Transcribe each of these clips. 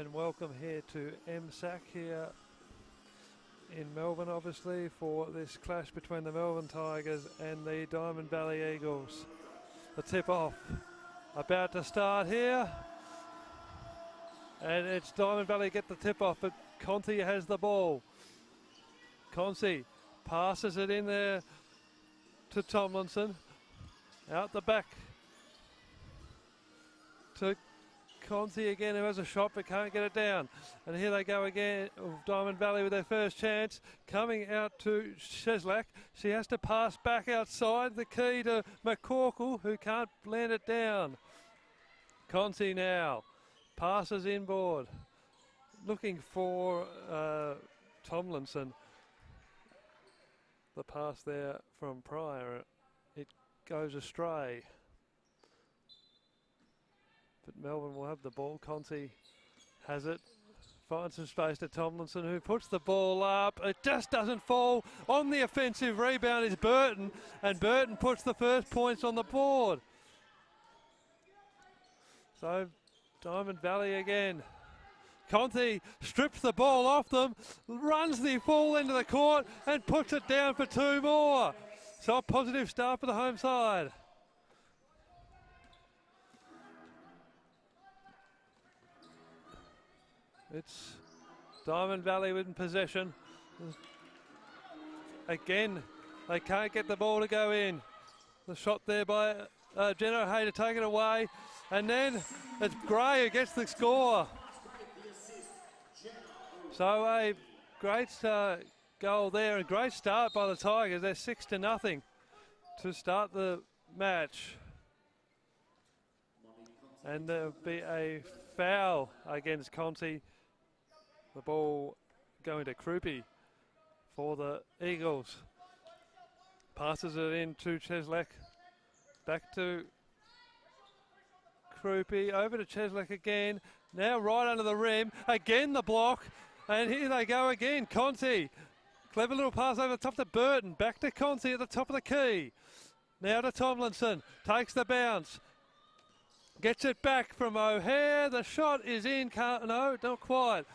and welcome here to MSAC here in Melbourne, obviously, for this clash between the Melbourne Tigers and the Diamond Valley Eagles. The tip-off about to start here, and it's Diamond Valley get the tip-off, but Conti has the ball. Conti passes it in there to Tomlinson, out the back to Conti again, who has a shot but can't get it down. And here they go again, Diamond Valley with their first chance, coming out to Sheslak. She has to pass back outside, the key to McCorkle, who can't land it down. Conti now passes inboard, looking for Tomlinson. The pass there from Pryor, it goes astray. But Melbourne will have the ball. Conti has it, finds some space to Tomlinson, who puts the ball up. It just doesn't fall. On the offensive rebound is Burton, and Burton puts the first points on the board. So Diamond Valley again. Conti strips the ball off them, runs the ball into the court and puts it down for two more. So a positive start for the home side. It's Diamond Valley in possession. Again, they can't get the ball to go in. The shot there by Jenna Hay to take it away. And then it's Gray who gets the score. So a great goal there, a great start by the Tigers. They're 6-0 to start the match. And there'll be a foul against Conti. The ball going to Krupi for the Eagles. Passes it in to Cheslak. Back to Krupi. Over to Cheslak again. Now right under the rim. Again the block. And here they go again. Conti. Clever little pass over the top to Burton. Back to Conti at the top of the key. Now to Tomlinson. Takes the bounce. Gets it back from O'Hare. The shot is in. No, not quite.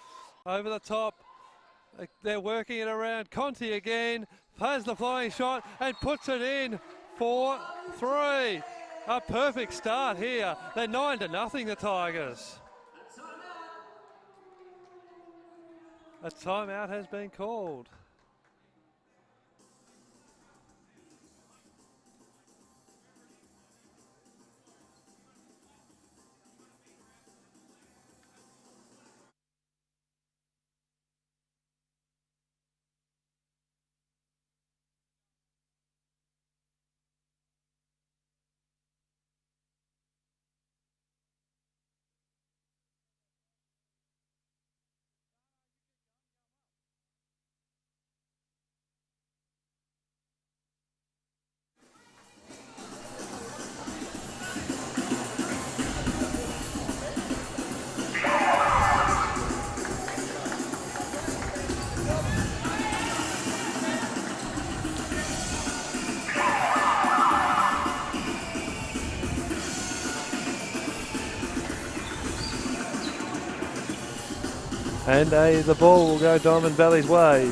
Over the top. They're working it around. Conti again. Has the flying shot and puts it in for 3. A perfect start here. They're 9-0, the Tigers. A timeout has been called. And the ball will go Diamond Valley's way.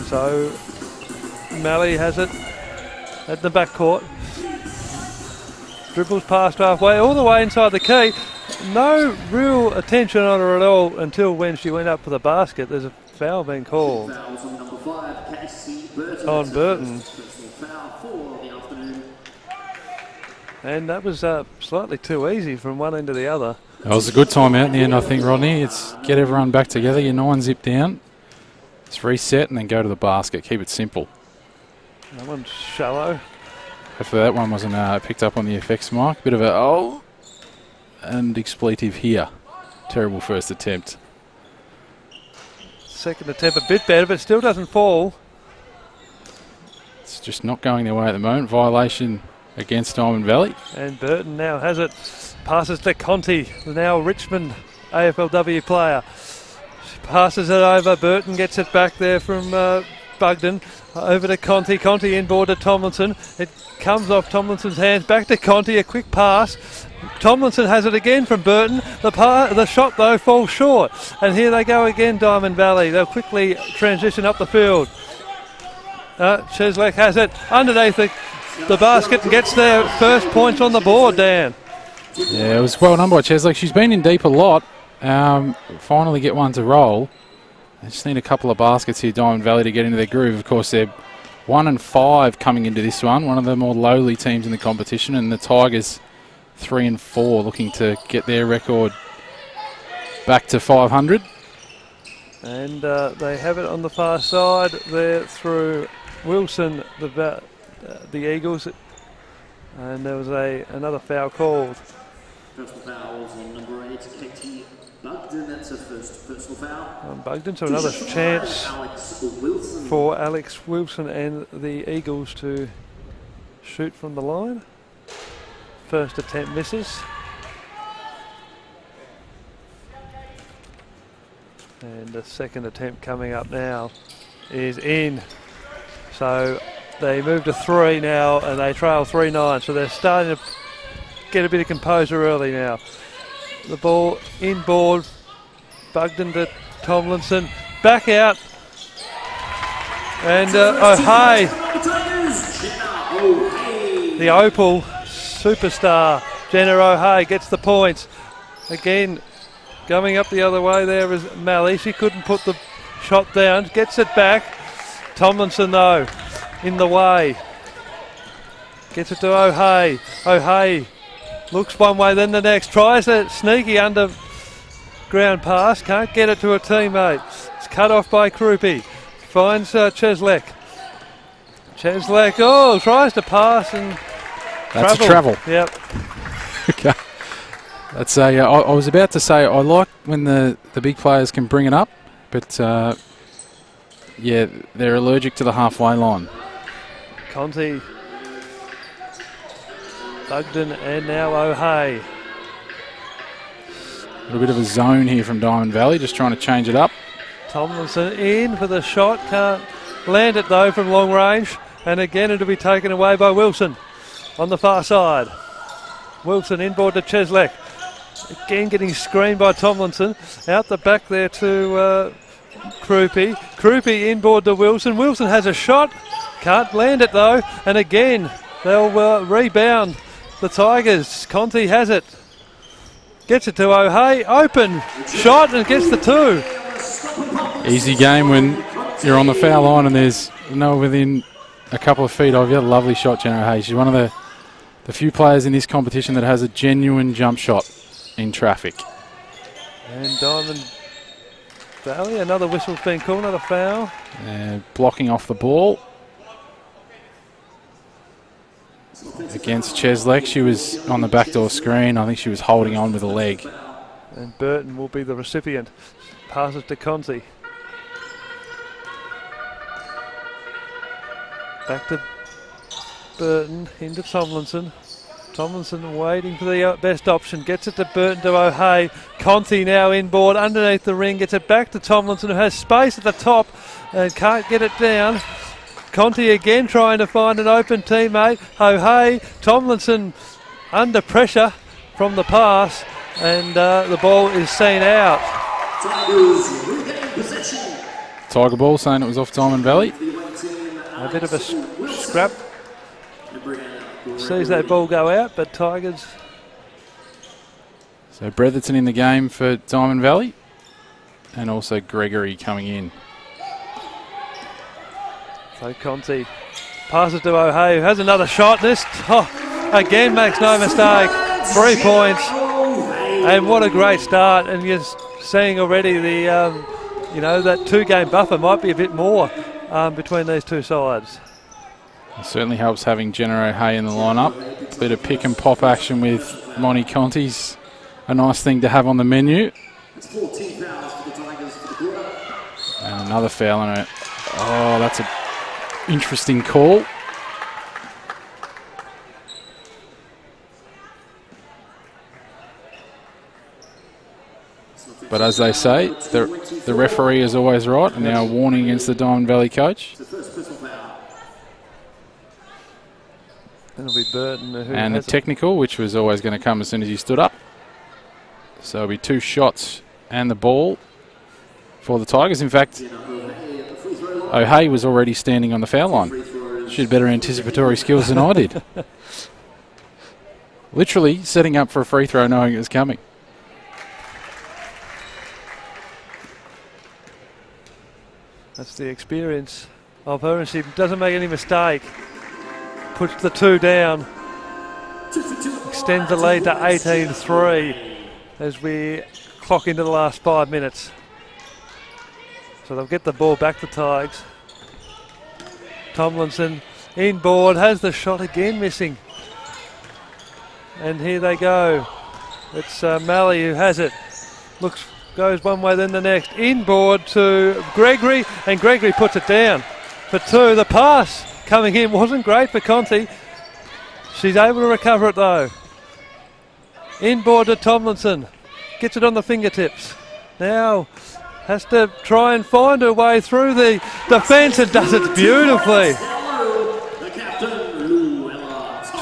So Malley has it at the backcourt. Dribbles past halfway, all the way inside the key. No real attention on her at all until when she went up for the basket. There's a foul being called on Burton. And that was slightly too easy from one end to the other. That was a good time out in the end, I think, Rodney. It's get everyone back together, your 9-zip down. It's reset and then go to the basket. Keep it simple. That one's shallow. Hopefully that one wasn't picked up on the effects mic. Bit of a and expletive here. Terrible first attempt. Second attempt a bit better, but still doesn't fall. It's just not going their way at the moment. Violation against Diamond Valley. And Burton now has it. Passes to Conti, the now Richmond AFLW player. She passes it over. Burton gets it back there from Bugden over to Conti. Conti inboard to Tomlinson. It comes off Tomlinson's hands. Back to Conti. A quick pass. Tomlinson has it again from Burton. The shot, though, falls short. And here they go again, Diamond Valley. They'll quickly transition up the field. Cheslek has it underneath the basket and gets their first points on the board, Dan. Yeah, it was well done by Cheslek. She's been in deep a lot. Finally get one to roll. They just need a couple of baskets here, Diamond Valley, to get into their groove. Of course, they're 1-5 coming into this one of the more lowly teams in the competition, and the Tigers 3-4 looking to get their record back to 500. And they have it on the far side there through Wilson, the Eagles, and there was another foul called. Personal foul on number 8, Katie Bugden. That's her first personal foul. Bugden, so another chance for Alex Wilson and the Eagles to shoot from the line. First attempt misses. And the second attempt coming up now is in. So they move to 3 now and they trail 3-9. So they're starting to get a bit of composure early now. The ball inboard. Bugden to Tomlinson. Back out. And O'Hay. The Opal superstar. Jenna O'Hay gets the points. Again, going up the other way there is Malley. She couldn't put the shot down. Gets it back. Tomlinson, though, in the way. Gets it to O'Hay. O'Hay looks one way, then the next. Tries a sneaky underground pass. Can't get it to a teammate. It's cut off by Krupi. Finds Cheslek. Cheslek, tries to pass and that's a travel. Yep. Okay. That's I was about to say I like when the big players can bring it up, but yeah, they're allergic to the halfway line. Conti, Bugden, and now O'Hay. A little bit of a zone here from Diamond Valley, just trying to change it up. Tomlinson in for the shot, can't land it though from long range, and again it'll be taken away by Wilson on the far side. Wilson inboard to Cheslek. Again getting screened by Tomlinson. Out the back there to Krupi. Krupi inboard to Wilson. Wilson has a shot. Can't land it though. And again, they'll rebound the Tigers. Conti has it. Gets it to O'Hay. Open shot and gets the 2. Easy game when you're on the foul line and there's no within a couple of feet of you. Lovely shot, Jenna O'Hay. She's one of the few players in this competition that has a genuine jump shot in traffic. And Diamond Valley, another whistle's been called, another foul. Blocking off the ball. Against Cheslek, she was on the backdoor screen. I think she was holding on with a leg. And Burton will be the recipient. Passes to Conti. Back to Burton, into Tomlinson. Tomlinson waiting for the best option. Gets it to Burton to O'Hay. Conti now inboard underneath the ring. Gets it back to Tomlinson, who has space at the top and can't get it down. Conti again trying to find an open teammate. O'Hay, Tomlinson under pressure from the pass, and the ball is seen out. Tiger ball saying it was off Diamond Valley. A bit of a scrap. Sees that ball go out, but Tigers. So Bretherton in the game for Diamond Valley, and also Gregory coming in. So Conti passes to O'Hay, who has another shot. This again makes no mistake. 3 points, and what a great start! And you're seeing already the that 2-game buffer might be a bit more between these two sides. It certainly helps having Jenna O'Hay in the lineup. Bit of pick and pop action with Monty Conti's a nice thing to have on the menu. And another foul on it. Oh, that's an interesting call. But as they say, the referee is always right, and now a warning against the Diamond Valley coach. It'll be Burton. And a technical, which was always going to come as soon as he stood up. So it'll be 2 shots and the ball for the Tigers. In fact, O'Hay was already standing on the foul line. She had better anticipatory skills than I did. Literally setting up for a free throw knowing it was coming. That's the experience of her, and she doesn't make any mistake. Puts the 2 down. Extends the lead to 18-3 as we clock into the last 5 minutes. So they'll get the ball back to Tigers. Tomlinson inboard, has the shot again, missing. And here they go. It's Malley who has it. Goes one way then the next. Inboard to Gregory, and Gregory puts it down for 2. The pass coming in wasn't great for Conti. She's able to recover it though. Inboard to Tomlinson. Gets it on the fingertips. Now has to try and find her way through the defence and does it beautifully.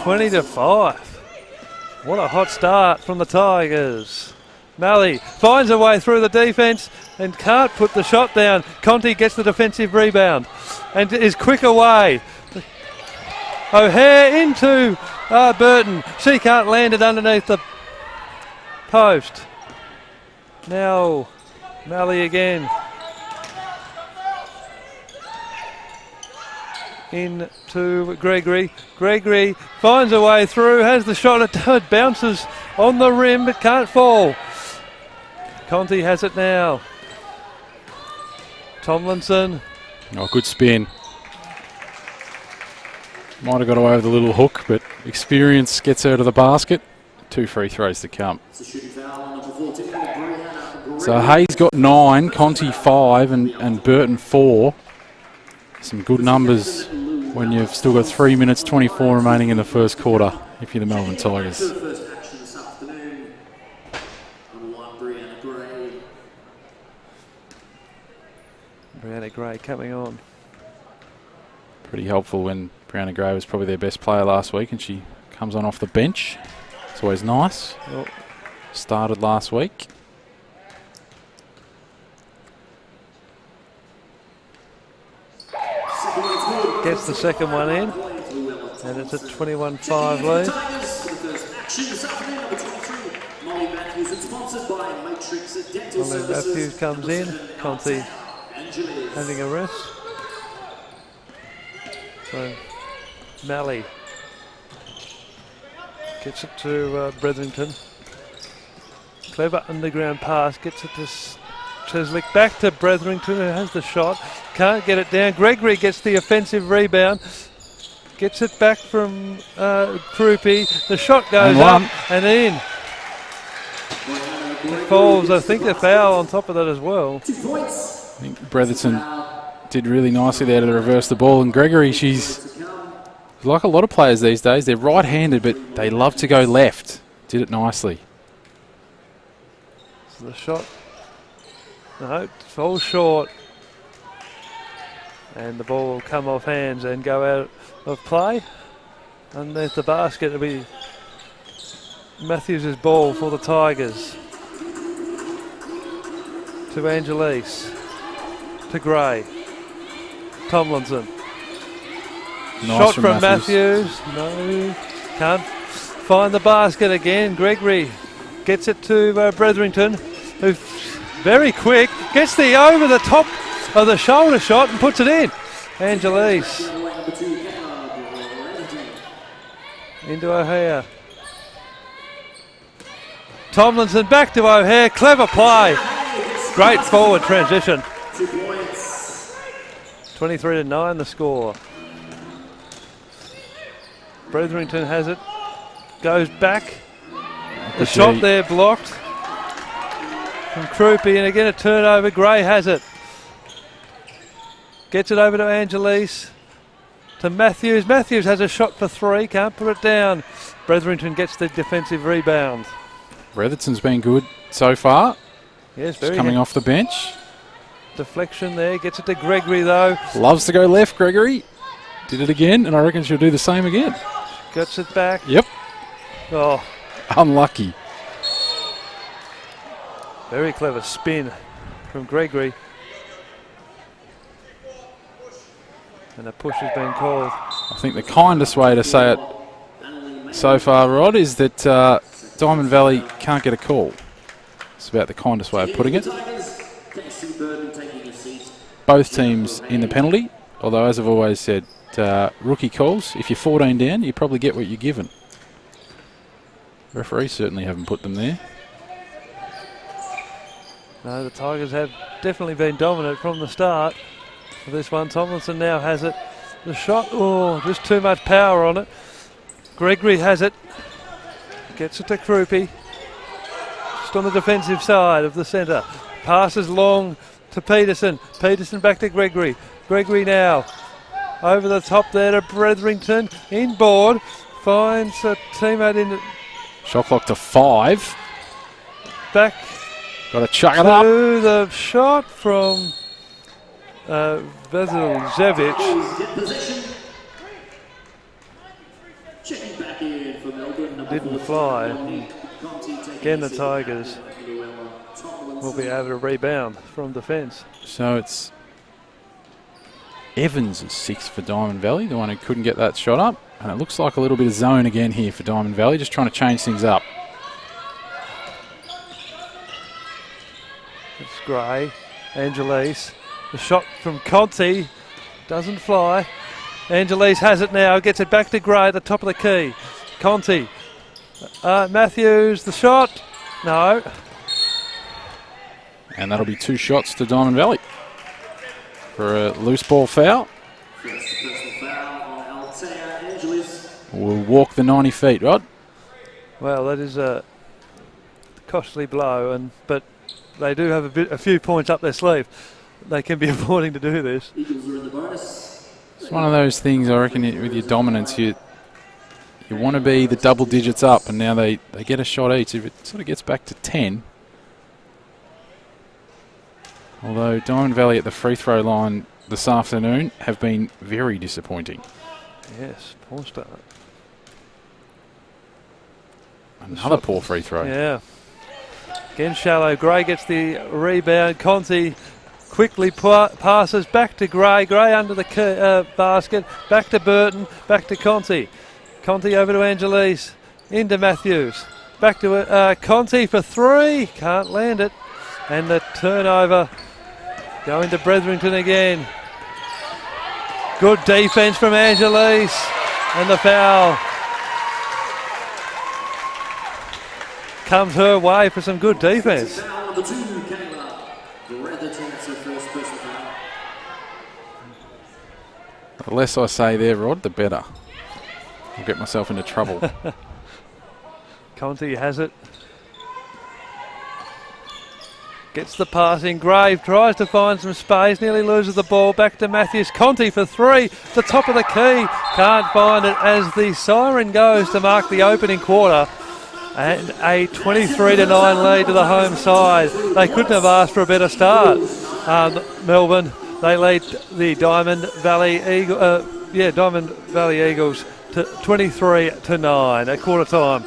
20-5. What a hot start from the Tigers. Malley finds her way through the defence and can't put the shot down. Conti gets the defensive rebound and is quick away. O'Hare into Burton. She can't land it underneath the post. Now Malley again. Into Gregory. Gregory finds her way through, has the shot, it bounces on the rim but can't fall. Conti has it now. Tomlinson. Oh, good spin. Might have got away with a little hook, but experience gets her to the basket. 2 free throws to come. So Hayes got 9, Conti 5 and Burton 4. Some good numbers when you've still got 3 minutes 24 remaining in the first quarter if you're the Melbourne Tigers. Brianna Gray coming on. Pretty helpful when Brianna Gray was probably their best player last week and she comes on off the bench. It's always nice. Oh. Started last week. Gets the second one in, and it's a 21-5 lead. Molly Matthews comes in, Conti having a rest. So Malley gets it to Bretherington. Clever underground pass, gets it to Cheslick, back to Bretherington, who has the shot. Can't get it down. Gregory gets the offensive rebound. Gets it back from Krupi. The shot goes up and in. It falls. I think the foul on top of that as well. I think Bretherton did really nicely there to reverse the ball. And Gregory, she's like a lot of players these days. They're right-handed, but they love to go left. Did it nicely. So the shot, no, falls short. And the ball will come off hands and go out of play. Underneath the basket, it'll be Matthews' ball for the Tigers. To Angelise. To Gray. Tomlinson. Nice Shot from Matthews. No. Can't find the basket again. Gregory gets it to Bretherington, who's very quick. Gets the over the top of the shoulder shot and puts it in. Angelise. Into O'Hare. Tomlinson back to O'Hare. Clever play. Great forward transition. 23-9 the score. Bretherington has it. Goes back. The shot there blocked from Krupi, and again a turnover. Gray has it. Gets it over to Angelise. To Matthews. Matthews has a shot for 3. Can't put it down. Bretherington gets the defensive rebound. Bretherton's been good so far. Yes, Just very coming off the bench. deflection there. Gets it to Gregory though. Loves to go left, Gregory. Did it again, and I reckon she'll do the same again. Gets it back. Yep. Oh, Unlucky. very clever spin from Gregory. And a push has been called. I think the kindest way to say it so far, Rod, is that Diamond Valley can't get a call. It's about the kindest way of putting it. Both teams in the penalty, although as I've always said, rookie calls, if you're 14 down, you probably get what you're given. Referees certainly haven't put them there. No, the Tigers have definitely been dominant from the start of this one. Tomlinson now has it. The shot, oh, just too much power on it. Gregory has it. Gets it to Krupi. Just on the defensive side of the centre. Passes long to Peterson. Peterson back to Gregory. Gregory now over the top there to Bretherington. Inboard. Finds a teammate in. Shot clock to 5. Back Got to chuck it up. to the shot from Vasiljevic. Didn't fly. Again, the Tigers will be able to rebound from defence. So it's Evans is 6 for Diamond Valley, the one who couldn't get that shot up. And it looks like a little bit of zone again here for Diamond Valley, just trying to change things up. It's Gray. Angelise. The shot from Conti doesn't fly. Angelise has it now, gets it back to Gray at the top of the key. Conti. Matthews, the shot. No. And that'll be 2 shots to Diamond Valley for a loose ball foul. We'll walk the 90 feet, Rod. Well, that is a costly blow, but they do have a few points up their sleeve. They can be affording to do this. It's one of those things, I reckon, with your dominance, you want to be the double digits up, and now they get a shot each. If it sort of gets back to 10, although Diamond Valley at the free throw line this afternoon have been very disappointing. Yes, poor start. Another poor free throw. Yeah. Again shallow. Gray gets the rebound. Conti quickly passes back to Gray. Gray under the basket. Back to Burton. Back to Conti. Conti over to Angelise. Into Matthews. Back to Conti for 3. Can't land it. And the turnover going to Bretherington again. Good defence from Angelise. And the foul comes her way for some good defence. The less I say there, Rod, the better. I'll get myself into trouble. Conti has it. Gets the pass in. Grave tries to find some space, nearly loses the ball. Back to Matthews. Conti for 3. The top of the key. Can't find it as the siren goes to mark the opening quarter. And a 23-9 lead to the home side. They couldn't have asked for a better start. Melbourne, they lead the Diamond Valley Eagles to 23-9 at quarter time.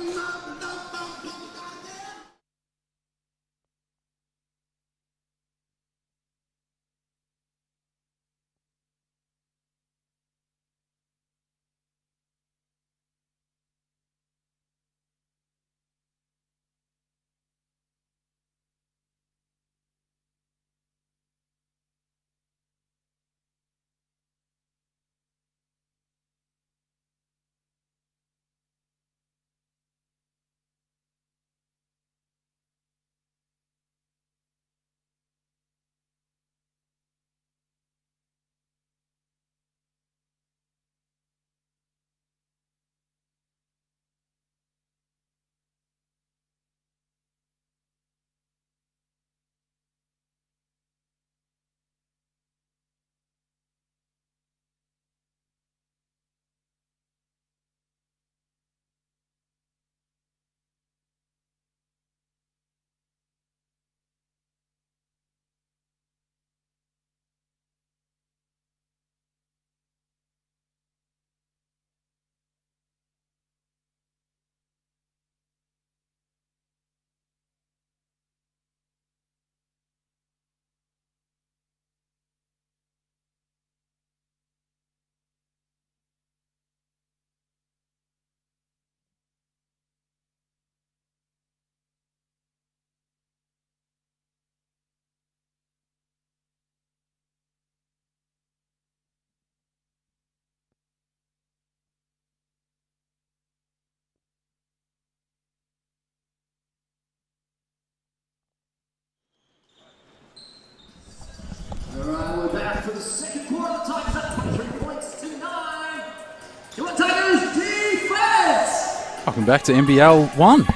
Welcome back to NBL1.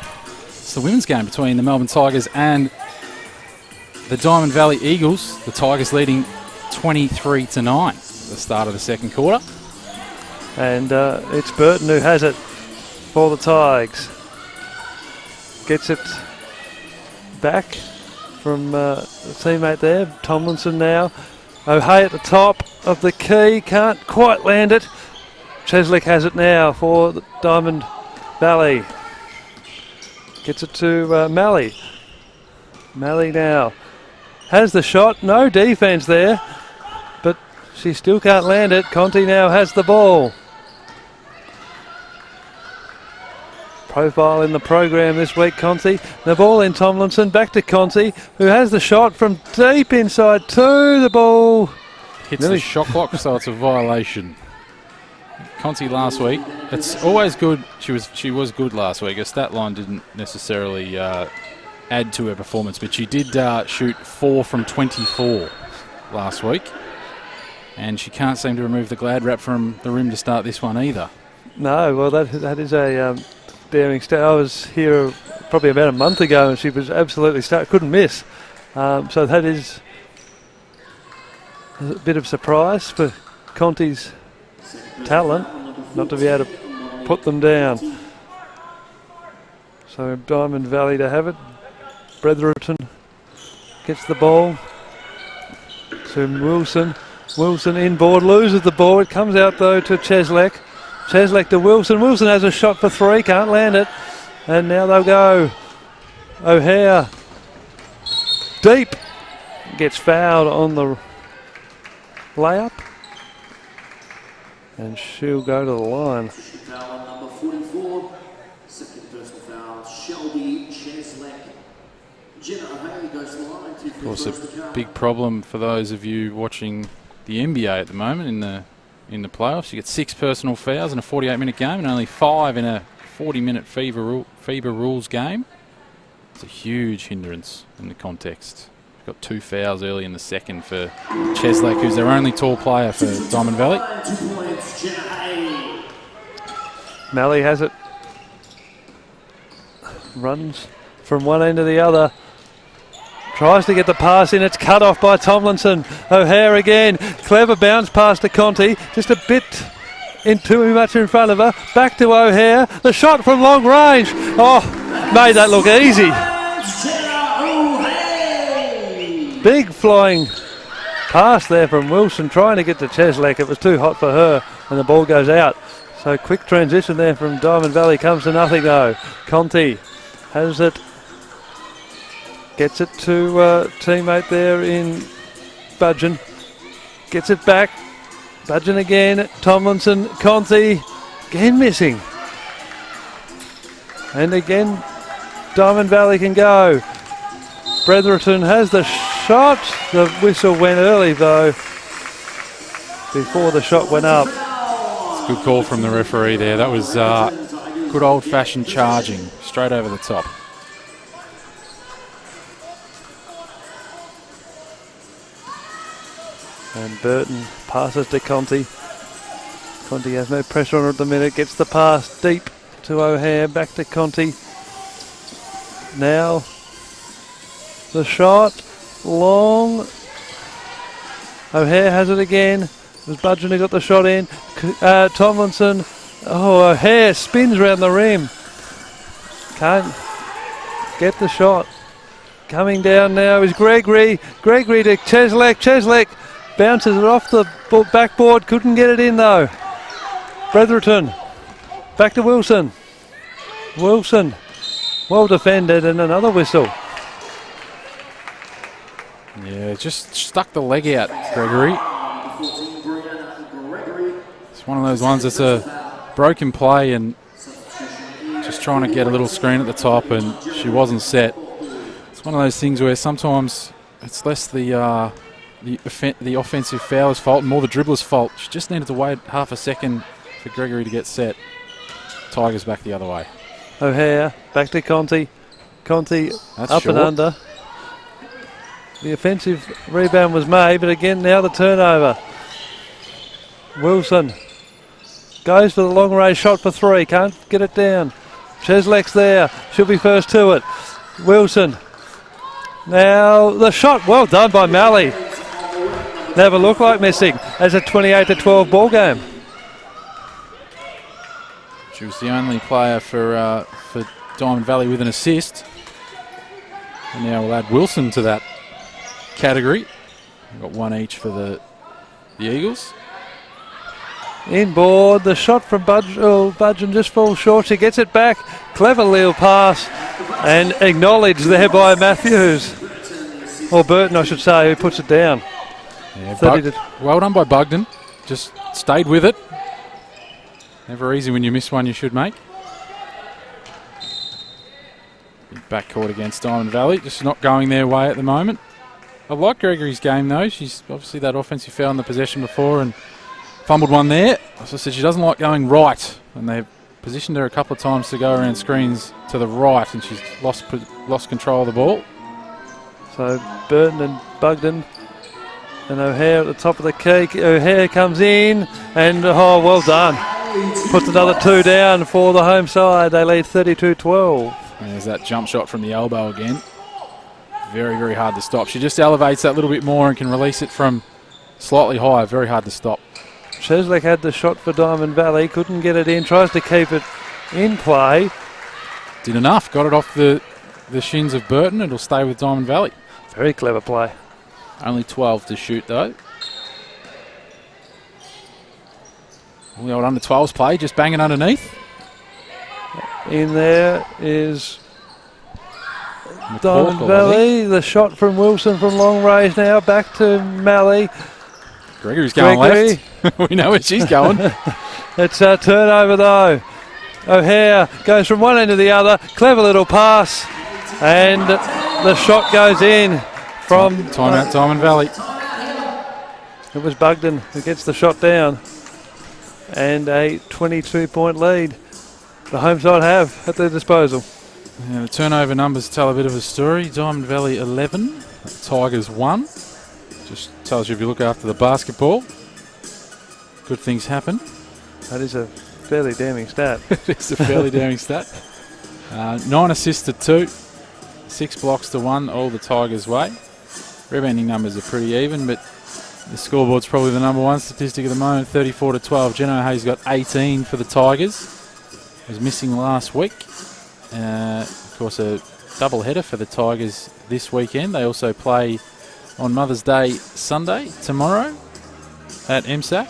It's the women's game between the Melbourne Tigers and the Diamond Valley Eagles. The Tigers leading 23-9 at the start of the second quarter. And it's Burton who has it for the Tigers. Gets it back from the teammate there, Tomlinson now. O'Hay at the top of the key, can't quite land it. Cheslick has it now for the Diamond Valley. Gets it to Malley. Malley now has the shot, no defence there, but she still can't land it. Conti now has the ball. Profile in the program this week, Conti. The ball in Tomlinson, back to Conti, who has the shot from deep inside to the ball. Hits the shot clock, so it's a violation. Conti last week, it's always good. She was good last week. Her stat line didn't necessarily add to her performance, but she did shoot 4 from 24 last week, and she can't seem to remove the glad wrap from the rim to start this one either. No, well that is a daring stat. I was here probably about a month ago, and she was absolutely couldn't miss. So that is a bit of surprise for Conti's talent not to be able to put them down. So Diamond Valley to have it. Bretherton gets the ball to Wilson. Wilson inboard, loses the ball. It comes out though to Cheslick. Cheslick to Wilson. Wilson has a shot for 3, can't land it. And now they'll go. O'Hare deep, gets fouled on the layup, and she'll go to the line. Foul on number 44. Second personal foul, Shelby Cheslick. Jenna O'Hay goes to the line. Of course, a big problem for those of you watching the NBA at the moment in the playoffs. You get 6 personal fouls in a 48-minute game and only 5 in a 40-minute FIBA rules game. It's a huge hindrance in the context. Got 2 fouls early in the second for Cheslick, who's their only tall player for Diamond Valley. 2 points, Jenna O'Hay. Malley has it. Runs from one end to the other. Tries to get the pass in. It's cut off by Tomlinson. O'Hare again. Clever bounce pass to Conti. Just a bit too much in front of her. Back to O'Hare. The shot from long range. Oh, made that look easy. Big flying pass there from Wilson, trying to get to Cheslick. It was too hot for her, and the ball goes out. So quick transition there from Diamond Valley, comes to nothing though. Conti has it, gets it to teammate there in Budgeon. Gets it back. Budgeon again. Tomlinson, Conti, again missing. And again, Diamond Valley can go. Bretherton has the shot. The whistle went early though, before the shot went up. It's a good call from the referee there. That was good old-fashioned charging, straight over the top. And Burton passes to Conti. Conti has no pressure on her at the minute. Gets the pass deep to O'Hare. Back to Conti. Now the shot. Long. O'Hare has it again. It was Budgeon who got the shot in. Tomlinson. Oh, O'Hare spins around the rim. Can't get the shot. Coming down now is Gregory. Gregory to Cheslick. Cheslick bounces it off the backboard. Couldn't get it in though. Bretherton. Back to Wilson. Wilson. Well defended, and another whistle. Yeah, just stuck the leg out, Gregory. It's one of those ones that's a broken play and just trying to get a little screen at the top, and she wasn't set. It's one of those things where sometimes it's less the offensive fouler's fault and more the dribbler's fault. She just needed to wait half a second for Gregory to get set. Tigers back the other way. O'Hare back to Conti. Conti That's up short. and under. The offensive rebound was made, but again now the turnover. Wilson goes for the long range shot for 3, can't get it down. Cheslek's there. She'll be first to it. Wilson. Now the shot. Well done by Malley. Never looked like missing as a 28-12 ball game. She was the only player for Diamond Valley with an assist. And now we'll add Wilson to that category. We've got one each for the Eagles. Inboard, the shot from Budgeon just falls short. She gets it back. Clever little pass and acknowledged there by Matthews. Or Burton, I should say, who puts it down. Yeah, well done by Bugden. Just stayed with it. Never easy when you miss one you should make. Backcourt against Diamond Valley, just not going their way at the moment. I like Gregory's game though. She's obviously that offensive foul in the possession before and fumbled one there. As I said, she doesn't like going right, and they've positioned her a couple of times to go around screens to the right, and she's lost control of the ball. So Burton and Bugden and O'Hare at the top of the key. O'Hare comes in, and oh, well done. Puts another 2 down for the home side. They lead 32-12. There's that jump shot from the elbow again. Very, very hard to stop. She just elevates that little bit more and can release it from slightly higher. Very hard to stop. Cheslek had the shot for Diamond Valley, couldn't get it in, tries to keep it in play. Did enough, got it off the shins of Burton. It'll stay with Diamond Valley. Very clever play. Only 12 to shoot though. The old under 12s play, just banging underneath. In there is Diamond Valley. The shot from Wilson from long range now. Back to Malley. Gregory's going left. We know where she's going. It's a turnover though. O'Hare goes from one end to the other. Clever little pass. And the shot goes in from... Timeout Diamond Valley. It was Bugden who gets the shot down. And a 22-point lead the home side have at their disposal. Yeah, the turnover numbers tell a bit of a story. Diamond Valley 11, Tigers 1. Just tells you if you look after the basketball, good things happen. That is a fairly damning stat. It's a fairly damning stat. 9 assists to 2, 6 blocks to 1, all the Tigers' way. Rebounding numbers are pretty even, but the scoreboard's probably the number one statistic at the moment, 34-12. Jen O'Hay's got 18 for the Tigers. Was missing last week. Of course, a double header for the Tigers this weekend. They also play on Mother's Day Sunday tomorrow at MSAC.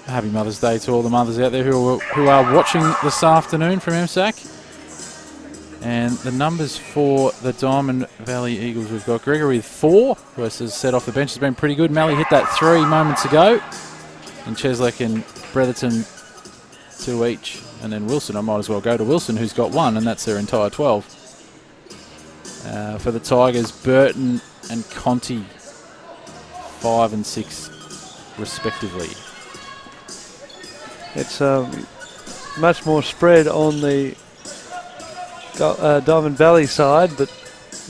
Happy Mother's Day to all the mothers out there who are watching this afternoon from MSAC. And the numbers for the Diamond Valley Eagles, we've got Gregory with 4, who has set off the bench, has been pretty good. Malley hit that 3 moments ago. And Cheslek and Bretherton 2 each. And then Wilson, I might as well go to Wilson, who's got 1, and that's their entire 12. For the Tigers, Burton and Conti, 5 and 6 respectively. It's much more spread on the Diamond Valley side, but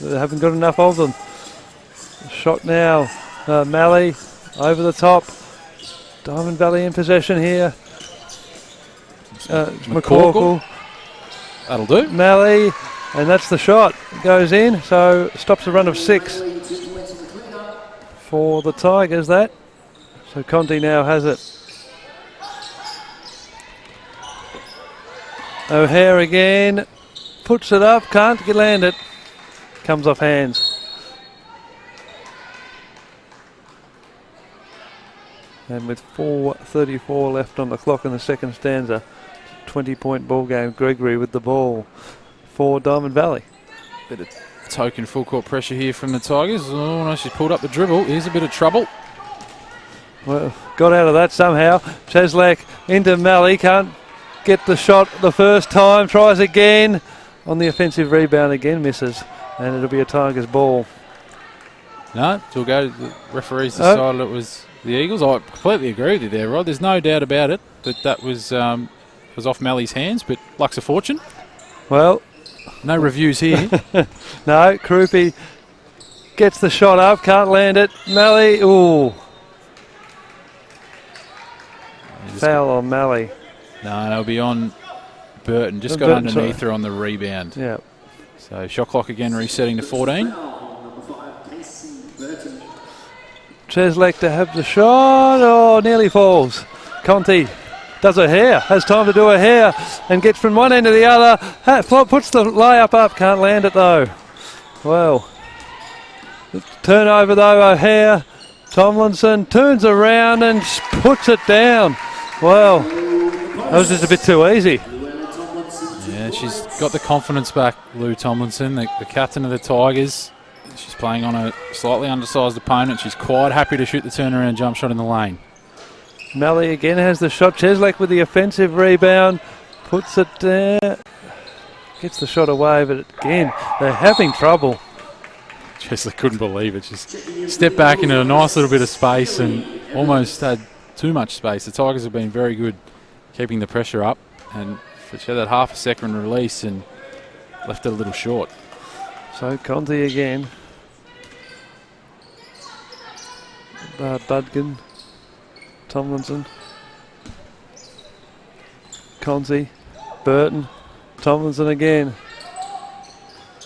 they haven't got enough of them. Shot now, Malley over the top. Diamond Valley in possession here. McCorkle. That'll do. Malley, and that's the shot. Goes in, so stops the run of 6 for the Tigers, that. So Conti now has it. O'Hare again. Puts it up, can't land it. Comes off hands. And with 4:34 left on the clock in the second stanza, 20-point ball game. Gregory with the ball for Diamond Valley. Bit of token full court pressure here from the Tigers. Oh no, she's pulled up the dribble. Here's a bit of trouble. Well, got out of that somehow. Cheslek into Malley, can't get the shot the first time, tries again. On the offensive rebound again, misses. And it'll be a Tigers ball. No, it'll go. The referees decided it was the Eagles. I completely agree with you there, Rod. There's no doubt about it that was off Malley's hands, but luck's a fortune. Well, no reviews here. No, Krupi gets the shot up, can't land it. Malley, ooh. Foul on Malley. No, it'll be on Burton. Just got Burton, underneath sorry. her on the rebound. Yeah. So shot clock again resetting to 14. Cheslek to have the shot. Oh, nearly falls. Conti does her hair. Has time to do her hair and gets from one end to the other. Puts the layup up. Can't land it though. Well. Turnover though. O'Hare. Tomlinson turns around and puts it down. Well, that was just a bit too easy. Yeah, she's got the confidence back, Lou Tomlinson, the captain of the Tigers. She's playing on a slightly undersized opponent. She's quite happy to shoot the turnaround jump shot in the lane. Malley again has the shot. Cheslek with the offensive rebound. Puts it there. Gets the shot away, but again, they're having trouble. Cheslek couldn't believe it. Just stepped back into a nice little bit of space and almost had too much space. The Tigers have been very good keeping the pressure up, and she had that half a second release and left it a little short. So Conti again. Budkin. Tomlinson. Conti. Burton. Tomlinson again.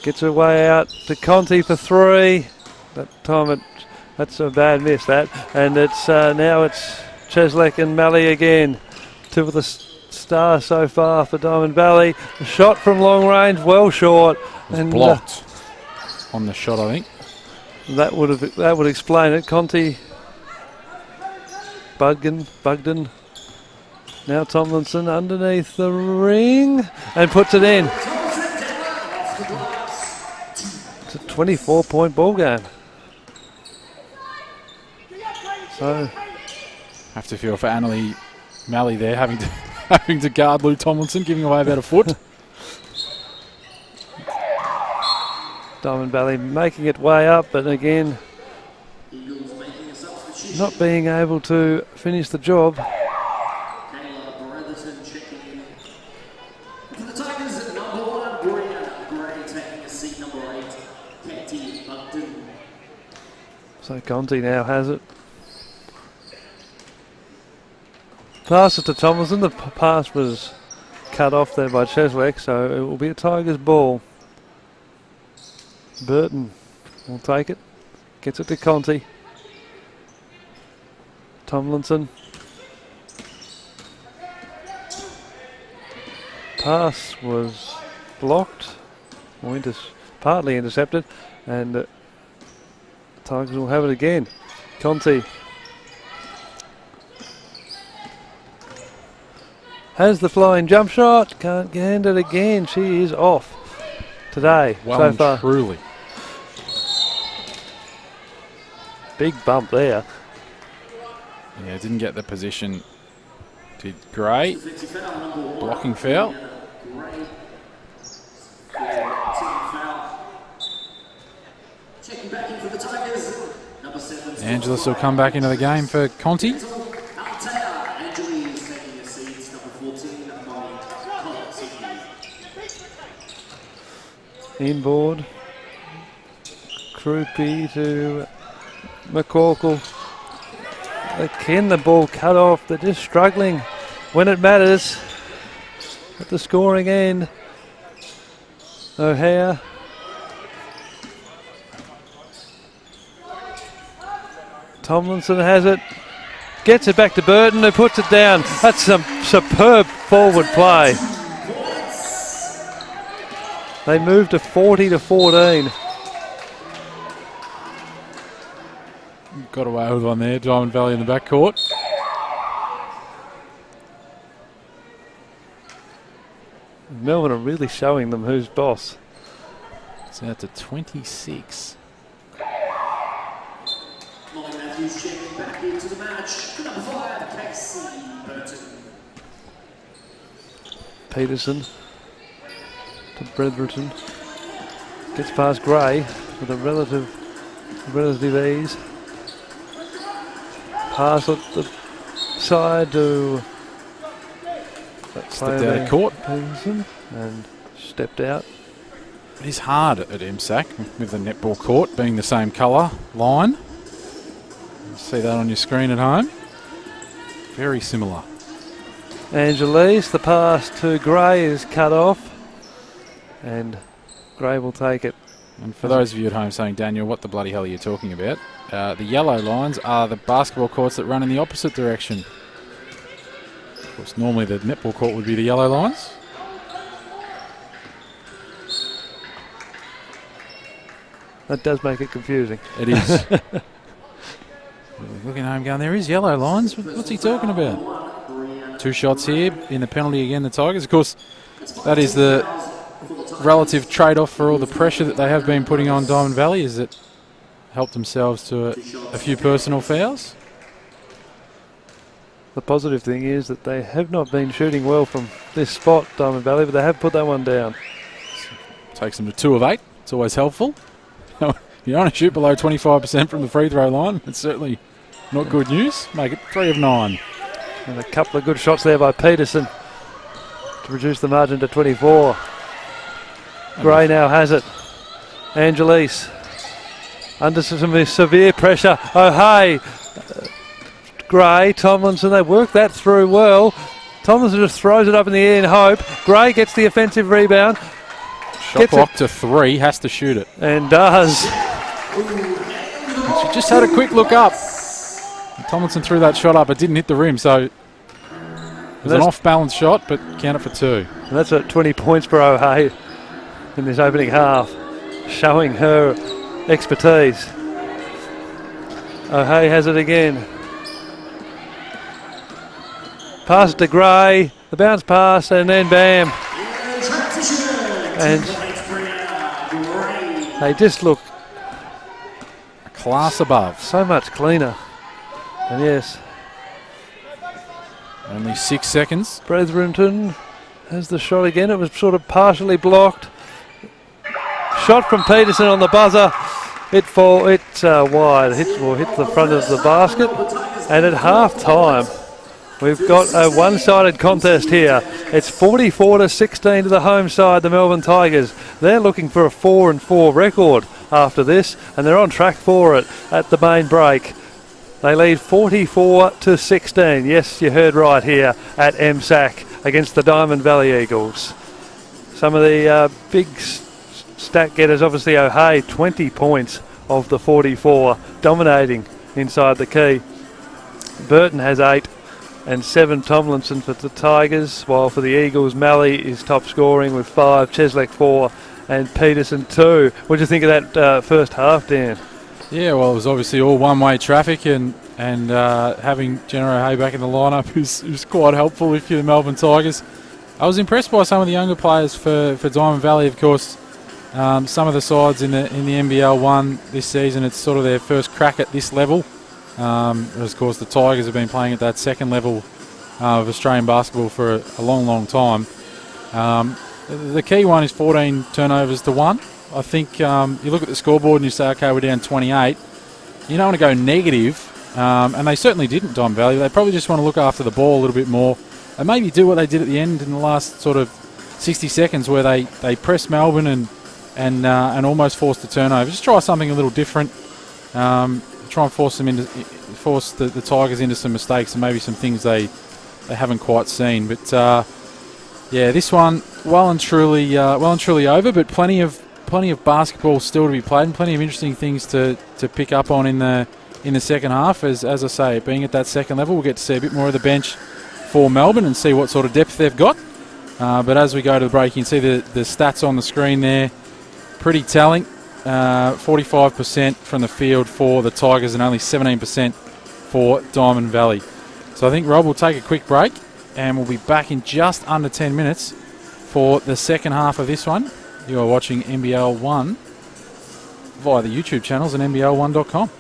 Gets her way out to Conti for three. That time that's a bad miss, that. And it's now it's Cheslek and Malley again. Two of the stars so far for Diamond Valley. The shot from long range, well short. And blocked on the shot, I think. That would explain it. Conti, Bugden. Now Tomlinson underneath the ring and puts it in. It's a 24-point ball game. So have to feel for Annalie Malley there, having to guard Lou Tomlinson, giving away about a foot. Diamond Valley making it way up, but again, not being able to finish the job. So Conti now has it. Pass it to Tomlinson. The pass was cut off there by Cheslek, so it will be a Tigers ball. Burton will take it. Gets it to Conti. Tomlinson. Pass was blocked, or partly intercepted, and Tigers will have it again. Conti has the flying jump shot. Can't get it again. She is off today Well so and far. truly. Big bump there. Yeah, didn't get the position. Did great. Blocking foul. Angelis will come back into the game for Conti. Inboard. Krupi to McCorkle. Again, the ball cut off. They're just struggling when it matters at the scoring end. O'Hare. Tomlinson has it. Gets it back to Burton, who puts it down. That's some superb forward play. They moved to 40-14. Got away with one there. Diamond Valley in the backcourt. Melbourne are really showing them who's boss. It's out to 26. Back into the match. Number 5, Casey Burton. Peterson to Bretherton. Gets past Gray with a relative ease. Pass at the side to Stepped out of court. Peterson and stepped out. It is hard at MSAC with the netball court being the same colour line. You see that on your screen at home. Very similar. Angelise. The pass to Gray is cut off, and Gray will take it. And for those of you at home saying, Daniel, what the bloody hell are you talking about? The yellow lines are the basketball courts that run in the opposite direction. Of course, normally the netball court would be the yellow lines. That does make it confusing. It is. Looking home going, there is yellow lines. What's he talking about? 2 shots here in the penalty again, the Tigers. Of course, that is the relative trade-off for all the pressure that they have been putting on Diamond Valley, is it helped themselves to a few personal fouls. The positive thing is that they have not been shooting well from this spot, Diamond Valley, but they have put that one down. Takes them to 2 of 8. It's always helpful. You don't want to shoot below 25% from the free throw line. It's certainly not good news. Make it 3 of 9. And a couple of good shots there by Peterson to reduce the margin to 24. Gray now has it. Angelise under some severe pressure. O'Hay, Gray, Tomlinson, they work that through well. Tomlinson just throws it up in the air in hope. Gray gets the offensive rebound. Shot clock to 3, has to shoot it. And does. She just had a quick look up. Tomlinson threw that shot up, it didn't hit the rim, so it was an off-balance shot, but count it for 2. And that's at 20 points for O'Hay in this opening half, showing her expertise. O'Hay has it again. Pass to Gray, the bounce pass, and then bam. And they just look a class above. So much cleaner. And yes. Only 6 seconds. Brethren has the shot again. It was sort of partially blocked. Shot from Peterson on the buzzer. It's wide. Hit the front of the basket. And at half time, we've got a one-sided contest here. It's 44-16 to the home side, the Melbourne Tigers. They're looking for a 4-4 record after this, and they're on track for it at the main break. They lead 44-16. Yes, you heard right here at MSAC against the Diamond Valley Eagles. Some of the big stat getters, obviously O'Hay, 20 points of the 44, dominating inside the key. Burton has 8. And 7 Tomlinson for the Tigers, while for the Eagles, Malley is top scoring with 5, Cheslek 4, and Peterson 2. What do you think of that first half, Dan? Yeah, well, it was obviously all one-way traffic, and having Jenna O'Hay back in the lineup is quite helpful if you're the Melbourne Tigers. I was impressed by some of the younger players for Diamond Valley, of course. Some of the sides in the NBL1 this season, it's sort of their first crack at this level. Of course, the Tigers have been playing at that second level of Australian basketball for a long, long time. The key one is 14 turnovers to 1. I think you look at the scoreboard and you say, okay, we're down 28. You don't want to go negative, and they certainly didn't, Diamond Valley. They probably just want to look after the ball a little bit more and maybe do what they did at the end in the last sort of 60 seconds where they pressed Melbourne and almost forced the turnover. Just try something a little different. Try and force the Tigers into some mistakes and maybe some things they haven't quite seen. But yeah, this one well and truly over. But plenty of basketball still to be played and plenty of interesting things to pick up on in the second half. As I say, being at that second level, we'll get to see a bit more of the bench for Melbourne and see what sort of depth they've got. But as we go to the break, you can see the stats on the screen there. Pretty telling. 45% from the field for the Tigers and only 17% for Diamond Valley. So I think, Rob, will take a quick break and we'll be back in just under 10 minutes for the second half of this one. You are watching NBL1 via the YouTube channels and NBL1.com.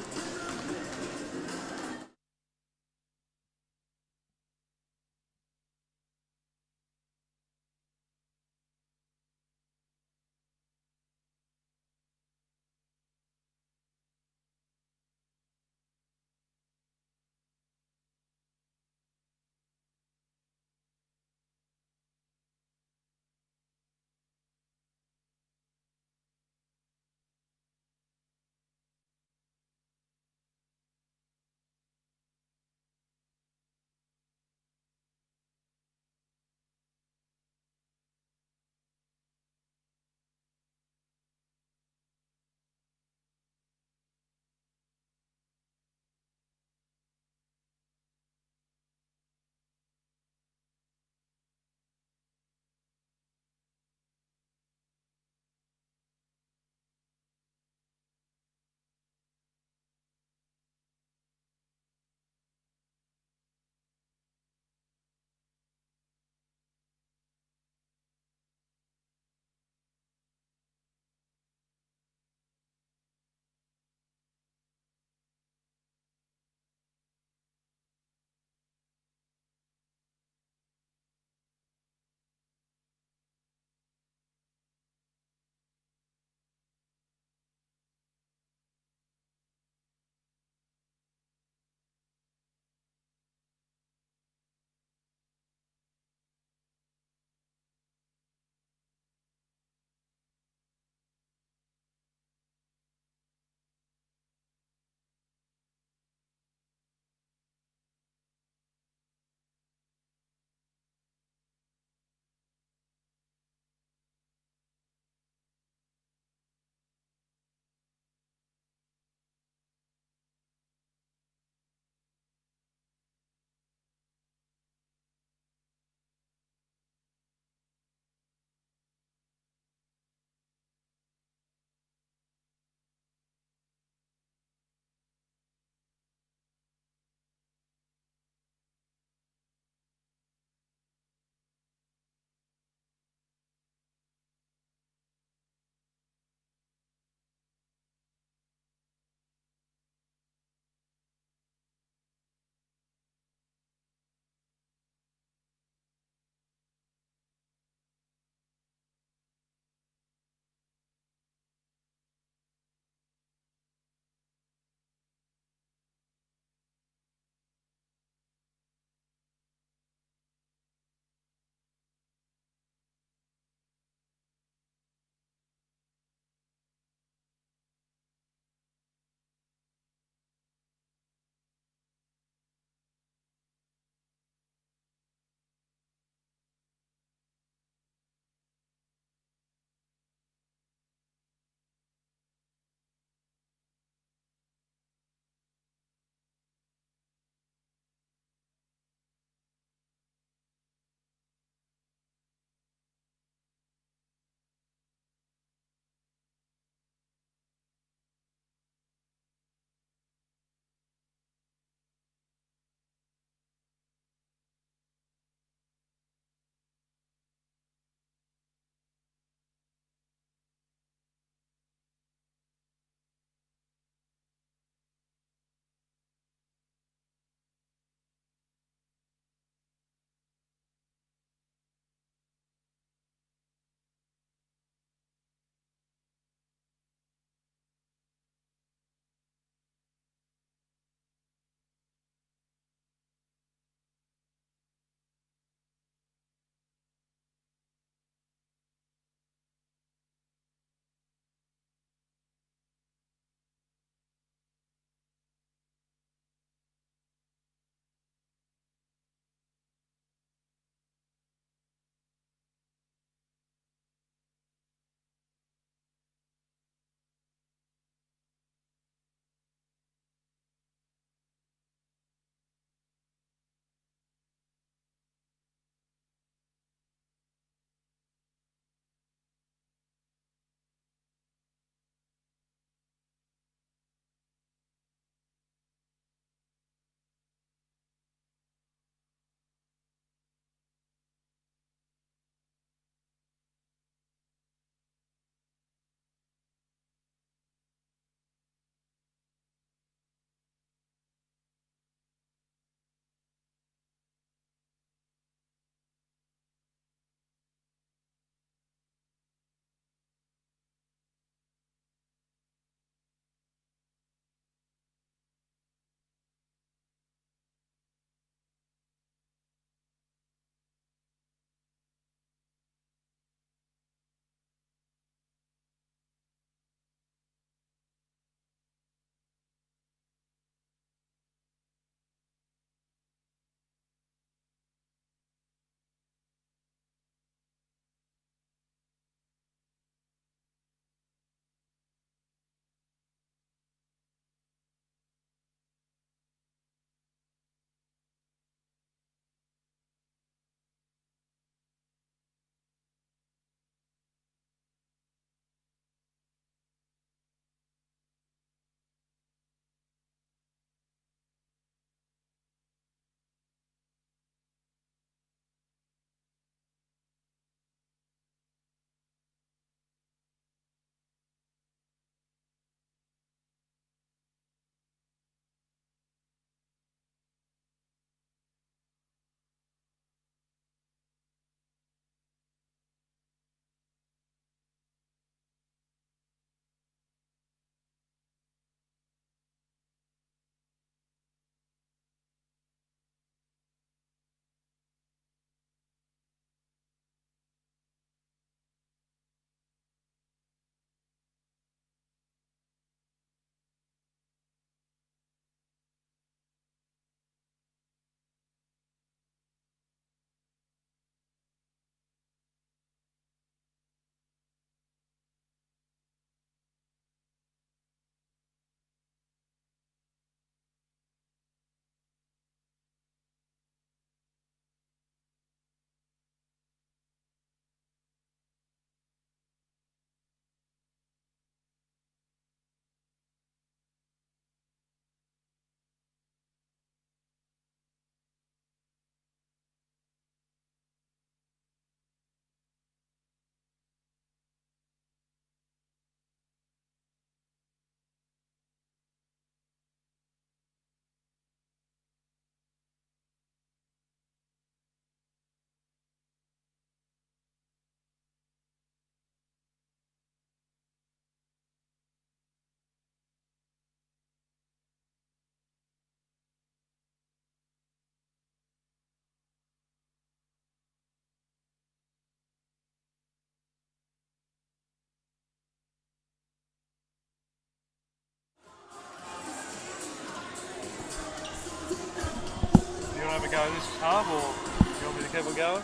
go this half, or you want me to keep on going?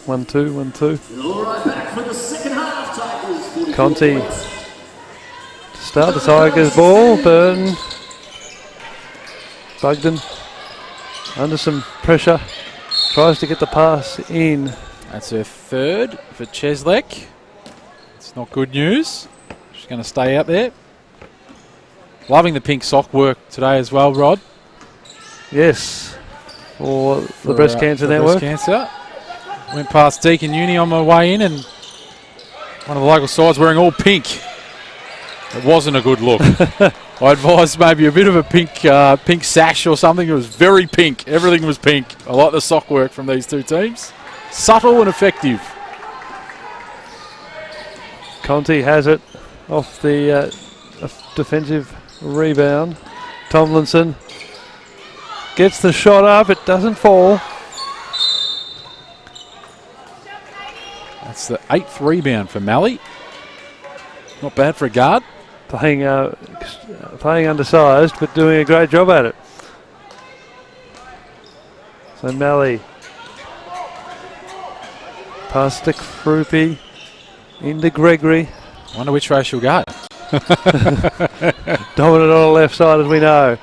One, two. All right, back for the second half. Tigers 44 Conti. points. Start the Tigers ball. Burton. Bugden. Under some pressure. Tries to get the pass in. That's her third for Cheslek. It's not good news. She's going to stay out there. Loving the pink sock work today as well, Rod. Yes. For the Breast Cancer Network. Breast cancer. Went past Deakin Uni on my way in, and one of the local sides wearing all pink. It wasn't a good look. I advised maybe a bit of a pink sash or something. It was very pink. Everything was pink. I like the sock work from these two teams. Subtle and effective. Conti has it off the defensive rebound. Tomlinson gets the shot up. It doesn't fall. That's the 8th rebound for Malley. Not bad for a guard. Playing undersized, but doing a great job at it. So Malley. Pass to Krupi. Into Gregory. Wonder which way she'll go. Dominant on the left side, as we know.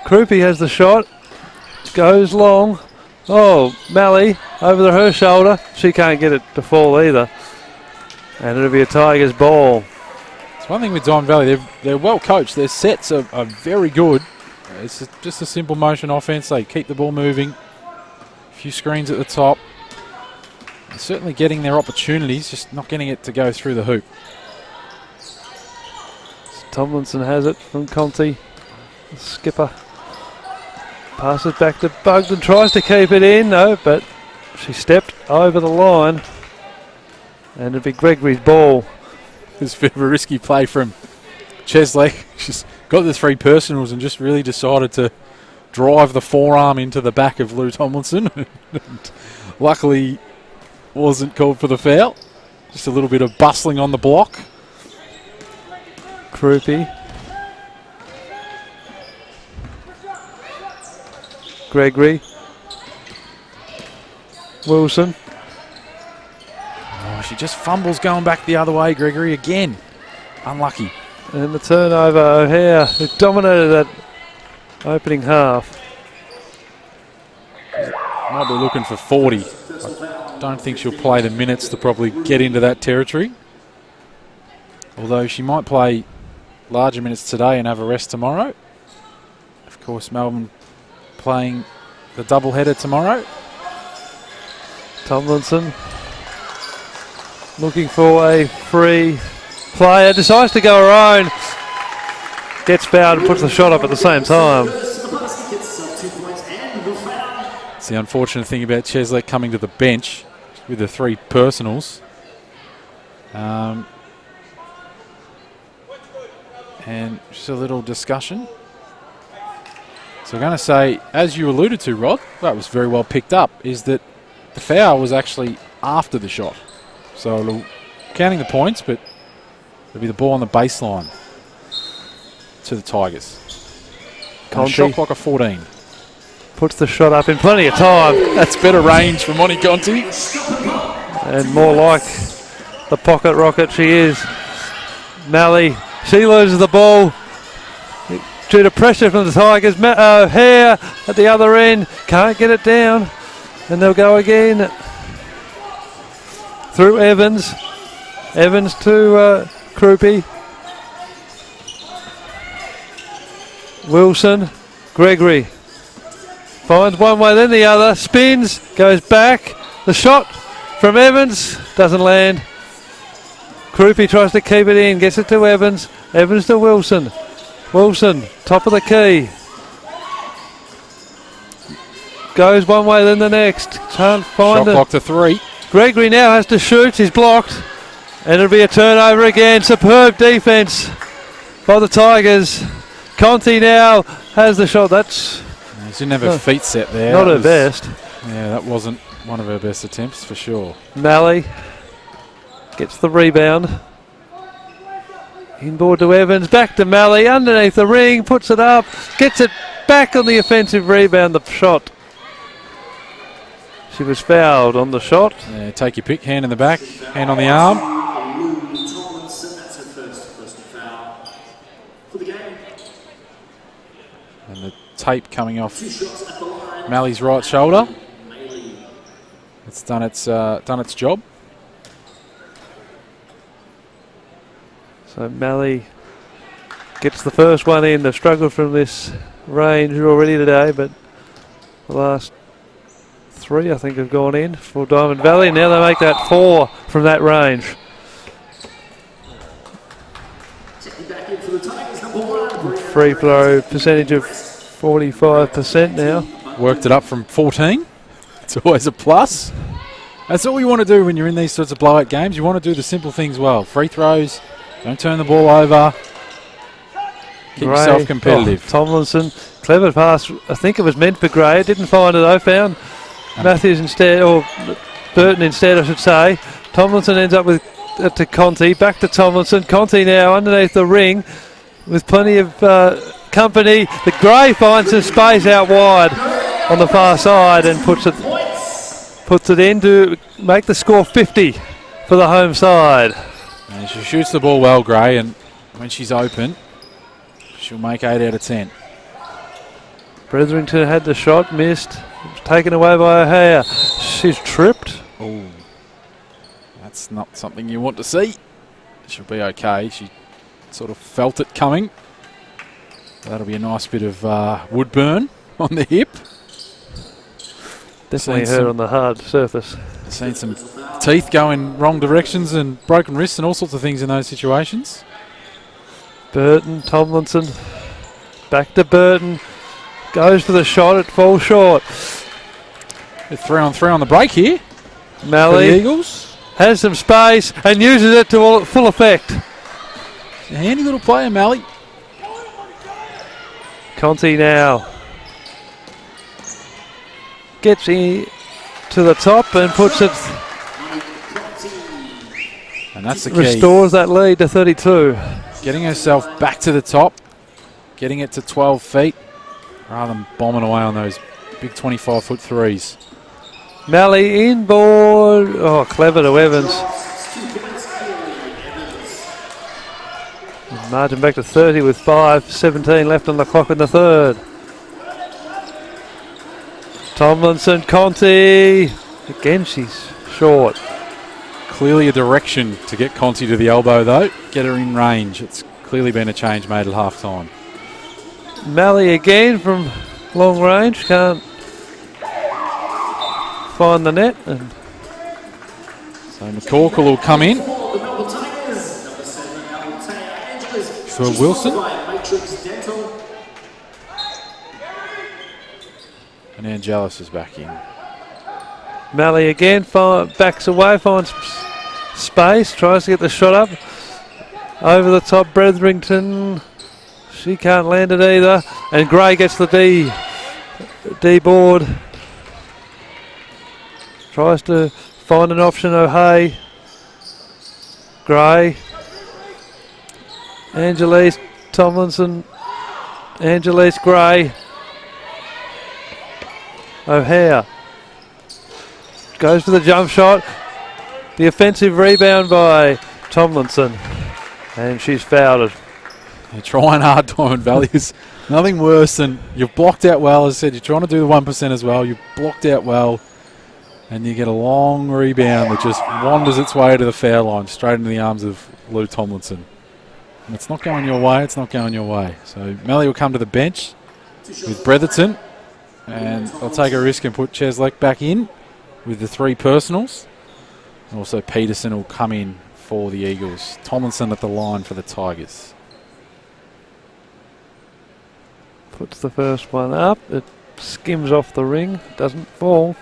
Krupi has the shot. Goes long. Oh, Malley over her shoulder. She can't get it to fall either. And it'll be a Tigers ball. It's one thing with Don Valley. They're well coached. Their sets are very good. It's just a simple motion offense. They keep the ball moving. A few screens at the top. They're certainly getting their opportunities, just not getting it to go through the hoop. Tomlinson has it from Conti. The skipper. Passes back to Bugden, tries to keep it in, no, but she stepped over the line. And it'll be Gregory's ball. It's a bit of a risky play from Chesley. She's got the 3 personals and just really decided to drive the forearm into the back of Lou Tomlinson. Luckily, wasn't called for the foul. Just a little bit of bustling on the block. Krupi. Gregory. Wilson. Oh, she just fumbles going back the other way, Gregory, again. Unlucky. And the turnover, O'Hare, who dominated that opening half. Might be looking for 40. I don't think she'll play the minutes to probably get into that territory. Although she might play larger minutes today and have a rest tomorrow. Of course, Melbourne playing the doubleheader tomorrow. Tomlinson looking for a free player. Decides to go her own. Gets fouled and puts the shot up at the same time. It's the unfortunate thing about Chesley coming to the bench with the 3 personals. And just a little discussion. So I'm going to say, as you alluded to, Rod, that was very well picked up, is that the foul was actually after the shot. So counting the points, but it'll be the ball on the baseline to the Tigers. Shot clock of 14. Puts the shot up in plenty of time. That's better range from Monty Conti. And more like the pocket rocket she is. Malley, she loses the ball due to pressure from the Tigers. O'Hare at the other end, can't get it down. And they'll go again through Evans. Evans to Krupi. Wilson, Gregory. Finds one way, then the other. Spins, goes back. The shot from Evans doesn't land. Krupi tries to keep it in, gets it to Evans. Evans to Wilson. Wilson, top of the key. Goes one way, then the next. Can't find it. Shot clock to 3. Gregory now has to shoot. He's blocked. And it'll be a turnover again. Superb defence by the Tigers. Conti now has the shot. That's... He didn't have her feet set there. Not her best. Yeah, that wasn't one of her best attempts for sure. Malley gets the rebound. Inboard to Evans, back to Malley, underneath the ring, puts it up, gets it back on the offensive rebound, the shot. She was fouled on the shot. Yeah, take your pick, hand in the back, hand on the arm. That's her first personal foul for the game. And the tape coming off 2 shots at the line. Malley's right shoulder. Maley. It's done its job. So Malley gets the first one in. They've struggled from this range already today, but the last 3 I think have gone in for Diamond Valley. Now they make that 4 from that range. Checking back in for the Tigers, number 1. Free throw percentage of 45% now. Worked it up from 14. It's always a plus. That's all you want to do when you're in these sorts of blowout games. You want to do the simple things well. Free throws, don't turn the ball over. Keep yourself competitive. Tomlinson, clever pass. I think it was meant for Gray. Didn't find it though. Found Matthews instead, or Burton instead, I should say. Tomlinson ends up with to Conti. Back to Tomlinson. Conti now underneath the ring with plenty of company. The Gray finds some space out wide on the far side and puts it in to make the score 50 for the home side. And she shoots the ball well, Gray, and when she's open, she'll make 8 out of 10. Bretherington had the shot, missed. It was taken away by O'Hare. She's tripped. Oh, that's not something you want to see. She'll be okay. She sort of felt it coming. That'll be a nice bit of wood burn on the hip. Definitely hurt on the hard surface. Seen some teeth go in wrong directions and broken wrists and all sorts of things in those situations. Burton, Tomlinson, back to Burton. Goes for the shot, it falls short. 3-on-3 on the break here. Malley for the Eagles has some space and uses it to full effect. A handy little player, Malley. Conti now gets in to the top and puts it. And that's the key. Restores that lead to 32. Getting herself back to the top, getting it to 12 feet, rather than bombing away on those big 25-foot threes. Malley inboard. Oh, clever to Evans. Margin back to 30 with 5:17 left on the clock in the third. Tomlinson, Conti. Again, she's short. Clearly a direction to get Conti to the elbow, though. Get her in range. It's clearly been a change made at half-time. Malley again from long range. Can't find the net. And so McCorkle will come in for Wilson. And Angelis is back in. Malley again backs away, finds space, tries to get the shot up. Over the top, Bretherington. She can't land it either. And Gray gets the D board. Tries to find an option, O'Hare. Gray. Angelis, Tomlinson. Angelis, Gray. O'Hare. Goes for the jump shot. The offensive rebound by Tomlinson. And she's fouled it. You're trying hard, Diamond Valley. Is nothing worse than you've blocked out well. As I said, you're trying to do the 1% as well. You've blocked out well. And you get a long rebound that just wanders its way to the foul line, straight into the arms of Lou Tomlinson. And it's not going your way. It's not going your way. So Malley will come to the bench with Bretherton. And they'll take a risk and put Cheslek back in with the 3 personals. And also Peterson will come in for the Eagles. Tomlinson at the line for the Tigers. Puts the first one up. It skims off the ring. Doesn't fall.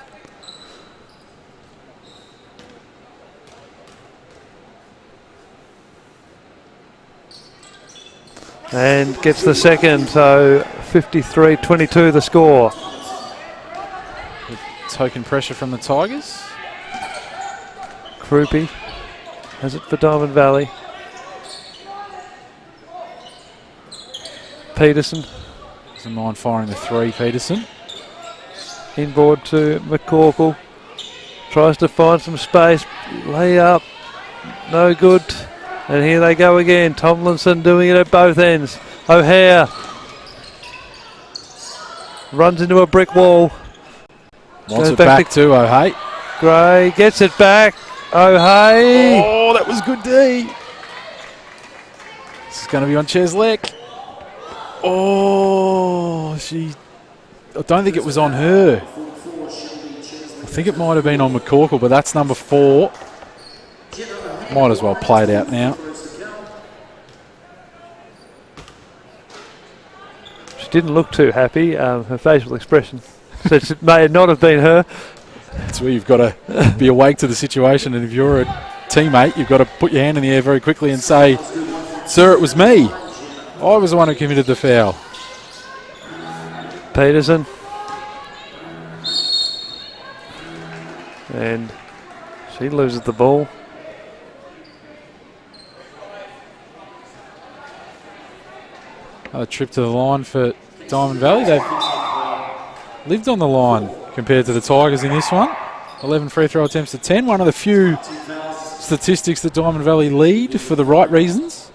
And gets the second. So 53-22 the score. token pressure from the Tigers. Krupi has it for Diamond Valley. Peterson. Doesn't mind firing the 3, Peterson. Inboard to McCorkle. Tries to find some space. Lay up. No good. And here they go again. Tomlinson doing it at both ends. O'Hare runs into a brick wall. Wants it back to O'Hare. Gray gets it back. O'Hare. Oh, that was good D. This is going to be on Cheslek. Oh, I don't think it was on her. I think it might have been on McCorkle, but that's number 4. Might as well play it out now. She didn't look too happy. Her facial expression says it may not have been her. That's where you've got to be awake to the situation, and if you're a teammate, you've got to put your hand in the air very quickly and say, "Sir, it was me. I was the one who committed the foul." Peterson. And she loses the ball. Another trip to the line for Diamond Valley. They've lived on the line compared to the Tigers in this one. 11 free throw attempts to 10. One of the few statistics that Diamond Valley lead for the right reasons.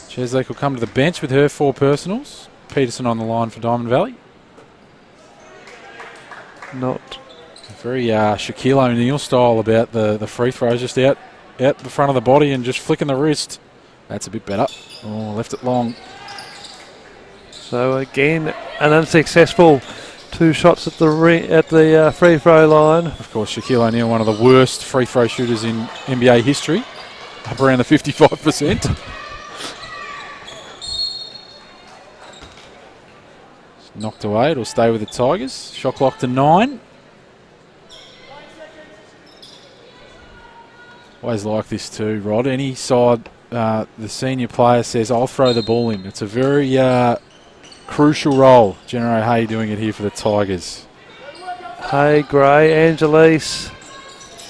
Cheslake will come to the bench with her 4 personals. Peterson on the line for Diamond Valley. Not very Shaquille O'Neal style about the free throws, just out the front of the body and just flicking the wrist. That's a bit better. Oh, left it long. So again, an unsuccessful 2 shots at the free throw line. Of course, Shaquille O'Neal, one of the worst free throw shooters in NBA history, up around the 55%. Knocked away. It'll stay with the Tigers. Shot clock to 9. Always like this too, Rod. Any side, the senior player says, "I'll throw the ball in." It's a very crucial role. Jenna O'Hare doing it here for the Tigers. Hey, Gray, Angelise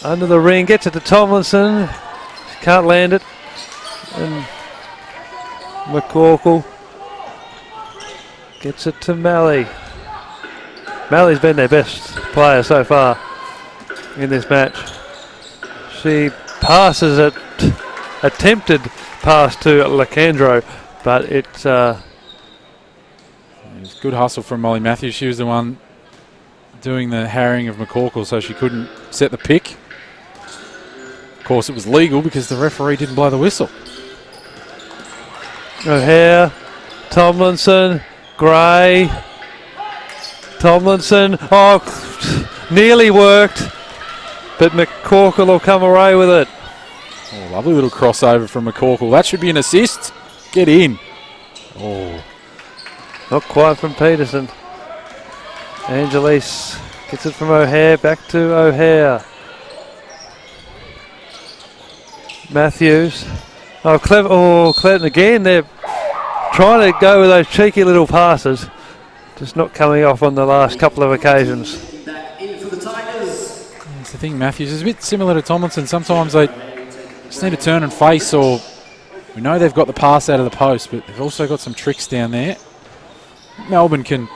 under the ring, gets it to Tomlinson. She can't land it. And McCorkle gets it to Malley. Malley's been their best player so far in this match. She passes it, attempted pass to Lacandro, but it's good hustle from Molly Matthews. She was the one doing the harrying of McCorkle, so she couldn't set the pick. Of course, it was legal because the referee didn't blow the whistle. O'Hare, Tomlinson, Gray, Tomlinson. Oh, nearly worked, but McCorkle will come away with it. Oh, lovely little crossover from McCorkle. That should be an assist. Get in. Oh, not quite from Peterson. Angelise gets it from O'Hare, back to O'Hare. Matthews. Oh, clever. Oh, Clinton again. They're trying to go with those cheeky little passes. Just not coming off on the last couple of occasions. That's the thing, Matthews is a bit similar to Tomlinson. Sometimes they just need to turn and face, or we know they've got the pass out of the post, but they've also got some tricks down there. Melbourne can,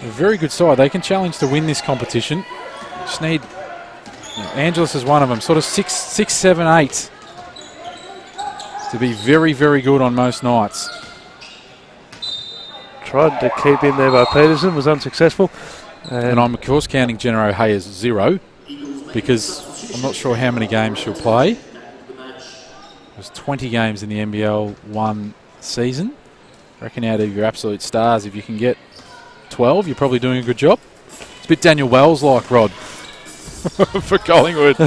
a very good side. They can challenge to win this competition. Just need, Angelis is one of them, sort of 6, 7, 8 to be very, very good on most nights. Tried to keep in there by Peterson, was unsuccessful. And I'm of course counting Jenna O'Hare as 0 because I'm not sure how many games she'll play. There's 20 games in the NBL1 season. I reckon out of your absolute stars, if you can get 12, you're probably doing a good job. It's a bit Daniel Wells-like, Rod, for Collingwood.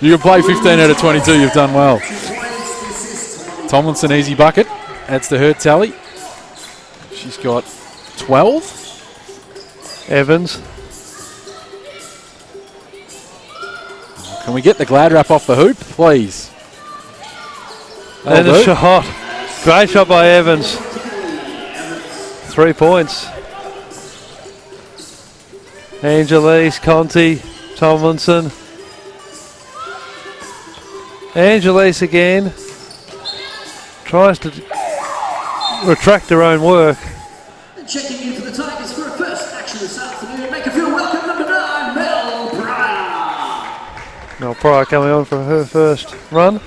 You can play 15 out of 22, you've done well. Tomlinson, easy bucket, adds to her tally. She's got 12. Evans. Can we get the Glad wrap off the hoop, please? And a shot. Great shot by Evans. 3 points. Angelise, Conti, Tomlinson. Angelise again. Tries to retract her own work. Checking in for the Tigers for a first action this afternoon. Make her feel welcome, number 9, Mel Pryor. Mel Pryor coming on for her first run.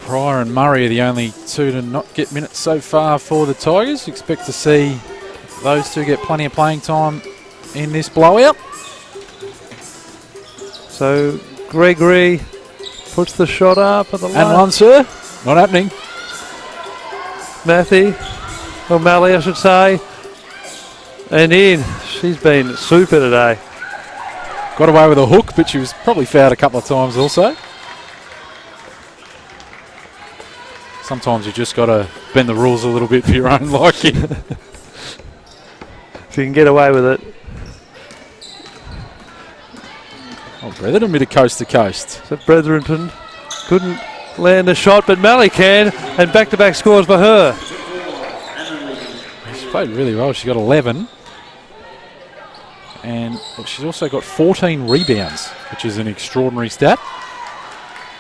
Pryor and Murray are the only two to not get minutes so far for the Tigers. Expect to see those two get plenty of playing time in this blowout. So Gregory puts the shot up at the line. And one, sir. Not happening. O'Malley, I should say. And in. She's been super today. Got away with a hook, but she was probably fouled a couple of times also. Sometimes you just got to bend the rules a little bit for your own liking. If you can get away with it. Oh, Brethren, a bit of coast to coast. So Brethren couldn't land a shot, but Mally can, and back-to-back scores for her. She's played really well. She got 11. And she's also got 14 rebounds, which is an extraordinary stat.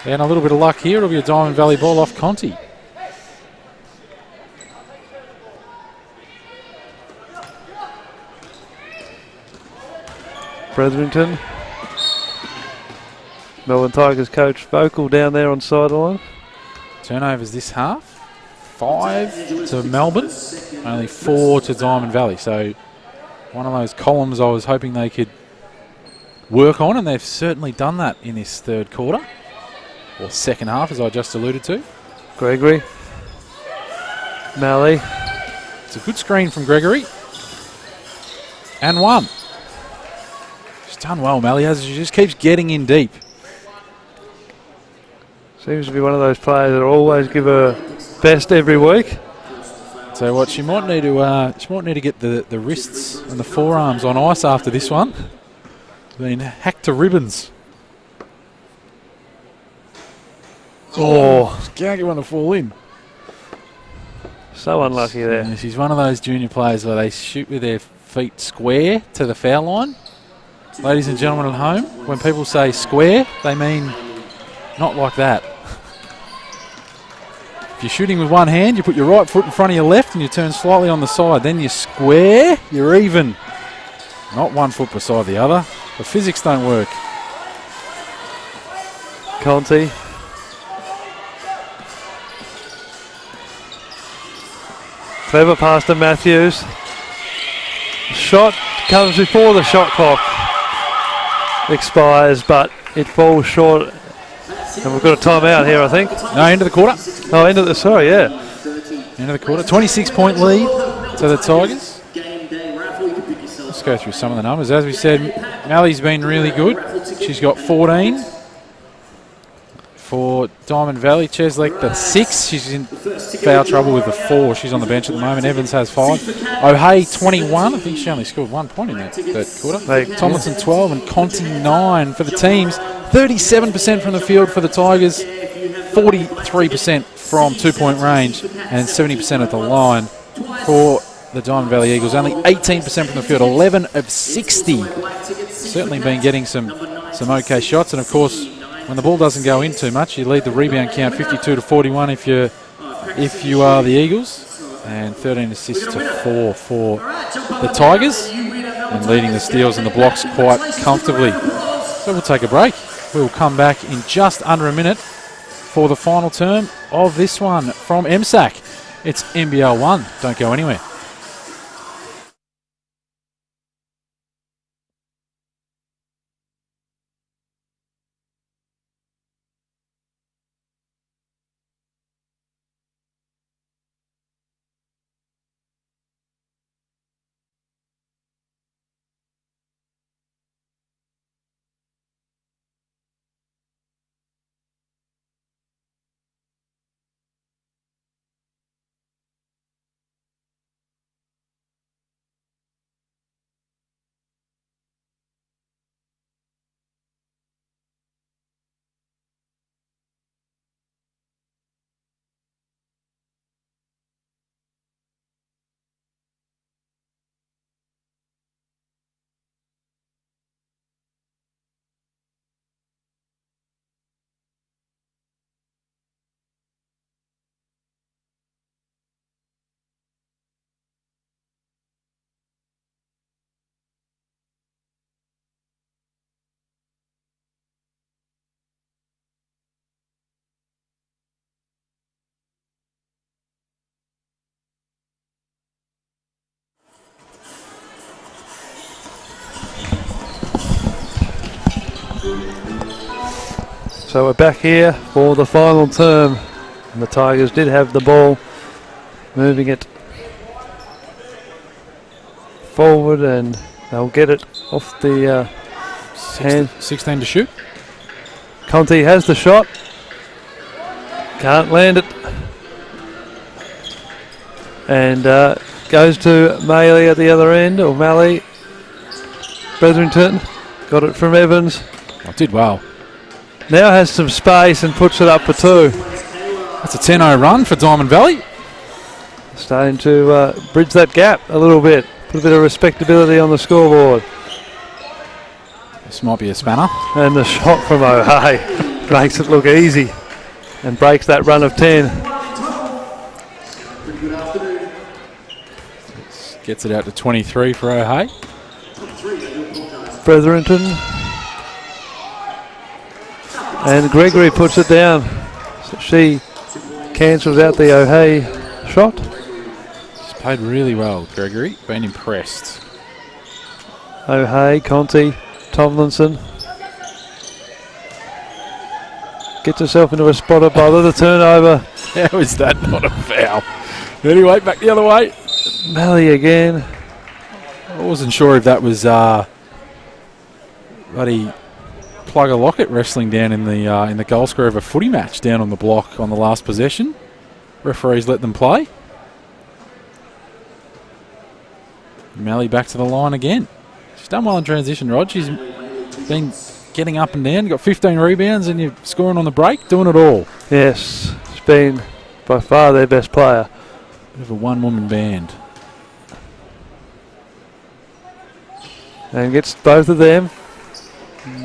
And a little bit of luck here. It'll be a Diamond Valley ball off Conti. Brethren. Melbourne Tigers coach vocal down there on sideline. Turnovers this half. 5 to Melbourne, only 4 to Diamond Valley. So one of those columns I was hoping they could work on, and they've certainly done that in this third quarter. Or second half, as I just alluded to. Gregory. Mally. It's a good screen from Gregory. And one. She's done well, Mally has. She just keeps getting in deep. Seems to be one of those players that always give her best every week. So what, she might need to get the wrists and the forearms on ice after this one. Been hacked to ribbons. Oh, can't get one to fall in. So unlucky there. Yeah, she's one of those junior players where they shoot with their feet square to the foul line. Ladies and gentlemen at home, when people say square, they mean not like that. If you're shooting with one hand, you put your right foot in front of your left and you turn slightly on the side. Then you square, you're even. Not one foot beside the other. The physics don't work. Conti. Clever pass to Matthews. Shot comes before the shot clock expires, but it falls short. And we've got a timeout here, I think. No, end of the quarter. Oh, end of the, sorry, yeah. End of the quarter. 26-point lead to the Tigers. Let's go through some of the numbers. As we said, Mally's been really good. She's got 14. For Diamond Valley, Cheslek, that's 6. She's in foul trouble with the 4. She's on the bench at the moment. Evans has 5. O'Hay, 21. I think she only scored 1 point in that quarter. Tomlinson, 12. And Conti, 9 for the teams. 37% from the field for the Tigers. 43% from 2-point range. And 70% at the line for the Diamond Valley Eagles. Only 18% from the field. 11 of 60. Certainly been getting some okay shots. And, of course, when the ball doesn't go in too much, you lead the rebound count 52 to 41 if you are the Eagles, and 13 assists to 4 for the Tigers, and leading the steals and the blocks quite comfortably. So we'll take a break. We'll come back in just under a minute for the final term of this one from MSAC. It's NBL1. Don't go anywhere. So we're back here for the final term. And the Tigers did have the ball, moving it forward, and they'll get it off the hand. 16 to shoot. Conti has the shot. Can't land it. And goes to Maley at the other end, or Maley. Bretherington got it from Evans. Oh, did well. Now has some space and puts it up for 2. That's a 10-0 run for Diamond Valley. Starting to bridge that gap a little bit. Put a bit of respectability on the scoreboard. This might be a spanner. And the shot from O'Hay makes it look easy and breaks that run of 10. Gets it out to 23 for O'Hay. Bretherington. And Gregory puts it down. So she cancels out the O'Hay shot. She's played really well, Gregory. Been impressed. O'Hay, Conti, Tomlinson. Gets herself into a spot above her. The turnover. How is that not a foul? Anyway, back the other way. Malley again. I wasn't sure if that was bloody Plugger Lockett wrestling down in the goal square of a footy match down on the block on the last possession. Referees let them play. Malley back to the line again. She's done well in transition, Rod. She's been getting up and down, got 15 rebounds, and you're scoring on the break, doing it all. Yes, she's been by far their best player. Bit of a one-woman band. And gets both of them.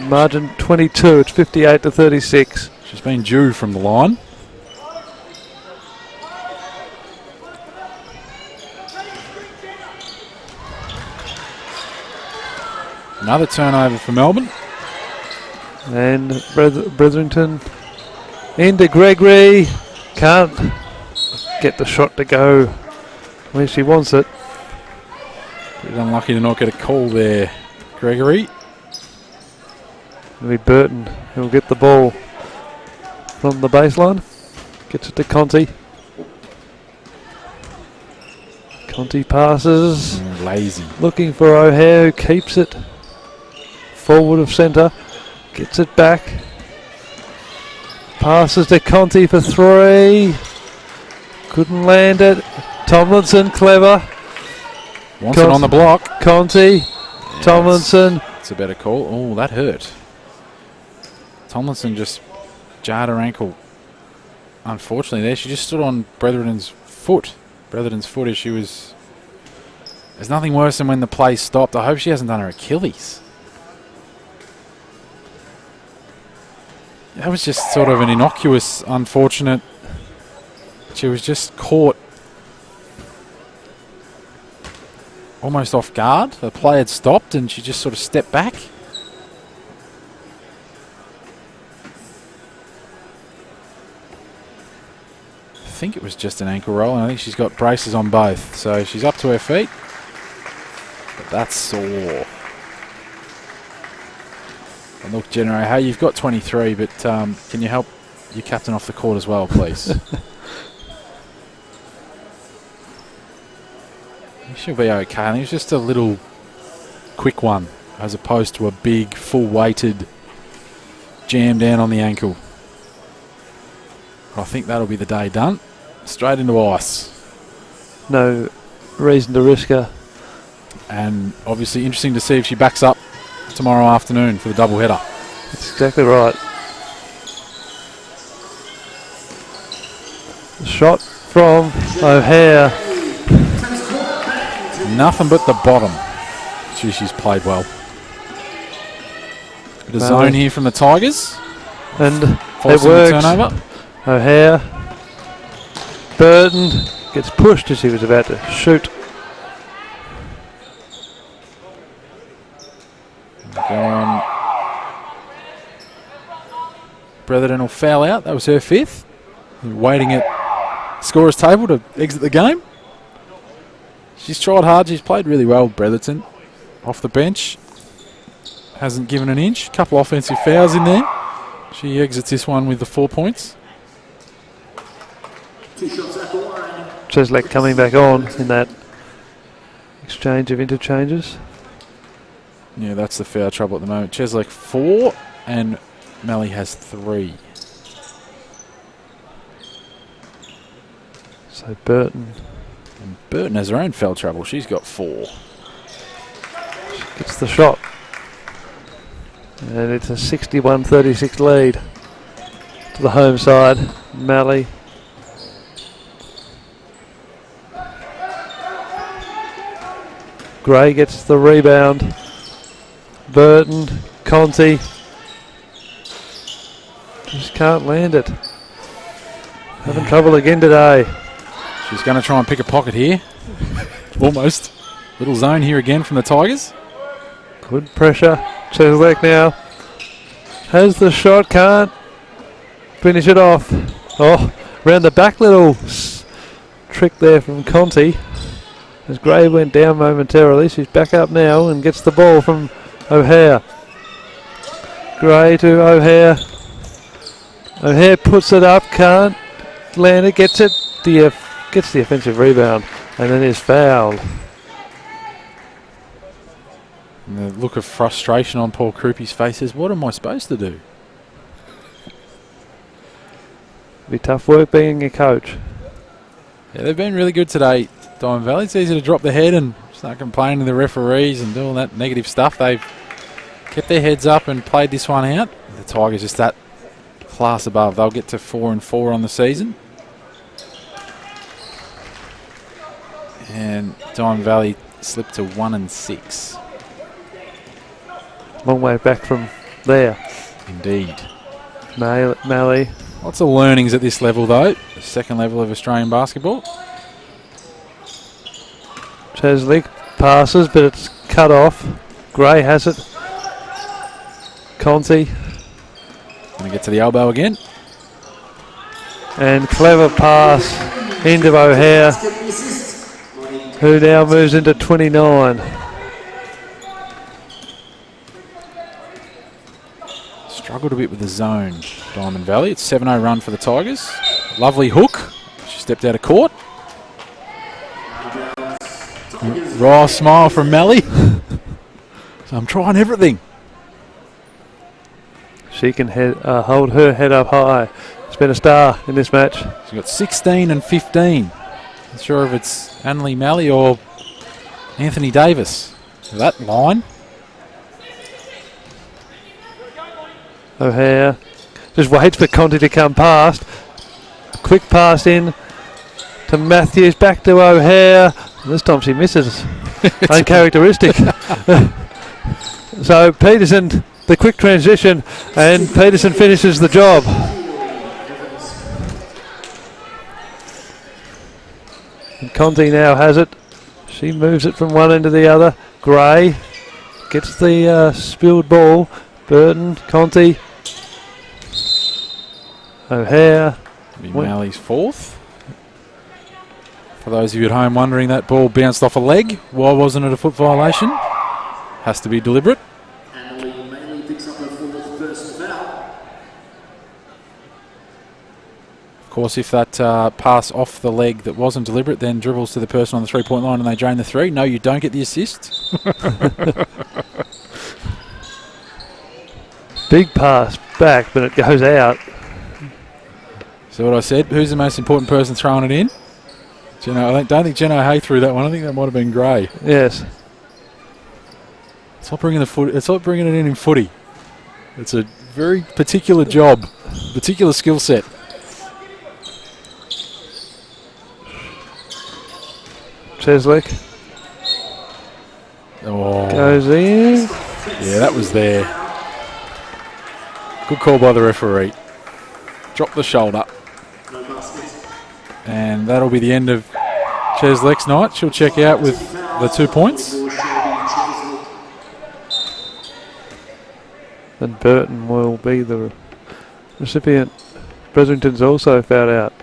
Margin 22, it's 58 to 36. She's been due from the line. Another turnover for Melbourne. And Bretherington into Gregory. Can't get the shot to go where she wants it. Bit unlucky to not get a call there, Gregory. It'll be Burton who'll get the ball from the baseline. Gets it to Conti. Conti passes. Lazy. Looking for O'Hare, who keeps it forward of centre. Gets it back. Passes to Conti for 3. Couldn't land it. Tomlinson, clever. Wants it on the block. Conti. Yeah, Tomlinson. It's a better call. Oh, that hurt. Tomlinson just jarred her ankle. Unfortunately there. She just stood on Bretherington's foot. Bretherington's foot as she was... There's nothing worse than when the play stopped. I hope she hasn't done her Achilles. That was just sort of an innocuous, unfortunate... She was just caught almost off guard. The play had stopped and she just sort of stepped back. I think it was just an ankle roll, and I think she's got braces on both. So she's up to her feet. But that's sore. And look, Jenna, hey, you've got 23, but can you help your captain off the court as well, please? She'll be okay. I think it's just a little quick one as opposed to a big, full-weighted jam down on the ankle. I think that'll be the day done. Straight into ice. No reason to risk her. And obviously interesting to see if she backs up tomorrow afternoon for the double header. That's exactly right. Shot from O'Hare. Nothing but the bottom. Gee, she's played well. Bit of zone here from the Tigers. And Forcing it works. The turnover. O'Hare. Burton gets pushed as he was about to shoot. Go on. Bretherington will foul out. That was her 5th. Waiting at scorer's table to exit the game. She's tried hard. She's played really well, Bretherington. Off the bench. hasn't given an inch. Couple offensive fouls in there. She exits this one with the 4 points. 2 shots at the line. Cheslek coming back on in that exchange of interchanges. Yeah, that's the foul trouble at the moment. Cheslek 4 and Melly has 3. So Burton. And Burton has her own foul trouble. She's got 4. Gets the shot. And it's a 61-36 lead to the home side. Malley. Gray gets the rebound. Burton, Conti. Just can't land it. Having trouble again today. She's going to try and pick a pocket here. Almost. Little zone here again from the Tigers. Good pressure. Cheslek now has the shot, can't finish it off. Oh, round the back, little trick there from Conti. As Gray went down momentarily, she's back up now and gets the ball from O'Hare. Gray to O'Hare. O'Hare puts it up, can't land it, gets it. Gets the offensive rebound and then is fouled. And the look of frustration on Paul Krupi's face is, what am I supposed to do? Be tough work being a coach. Yeah, they've been really good today, Diamond Valley. It's easy to drop the head and start complaining to the referees and doing that negative stuff. They've kept their heads up and played this one out. The Tigers just that class above. They'll get to 4-4 on the season. And Diamond Valley slipped to 1-6. Long way back from there. Indeed. Malley. Lots of learnings at this level, though. The second level of Australian basketball. Cheslek passes, but it's cut off. Gray has it. Conti. Going to get to the elbow again. And clever pass into O'Hare, who now moves into 29. Struggled a bit with the zone, Diamond Valley. It's 7-0 run for the Tigers. Lovely hook. She stepped out of court. Raw smile from Melly. So I'm trying everything. She can hold her head up high. She's been a star in this match. She's got 16 and 15. Not sure if it's Annalie Malley or Anthony Davis. That line. O'Hare just waits for Conti to come past. Quick pass in to Matthews, back to O'Hare. This time she misses. Uncharacteristic. So Peterson, the quick transition, and Peterson finishes the job. And Conti now has it. She moves it from one end to the other. Gray gets the spilled ball. Burton, Conti, O'Hare. Malley's fourth. For those of you at home wondering, that ball bounced off a leg. Why wasn't it a foot violation? Has to be deliberate. Annalie Malley picks up her 4th personal foul. Of course, if that pass off the leg that wasn't deliberate, then dribbles to the person on the 3-point line and they drain the 3. No, you don't get the assist. Big pass back, but it goes out. So what I said, who's the most important person throwing it in? I don't think Jen O'Hay threw that one. I think that might have been Gray. Yes. It's not bringing it in footy. It's a very particular job, particular skill set. Cheslek goes in. Yeah, that was there. Good call by the referee. Drop the shoulder. And that'll be the end of Cheslek's night. She'll check out with the 2 points. And Burton will be the recipient. Bresington's also fouled out.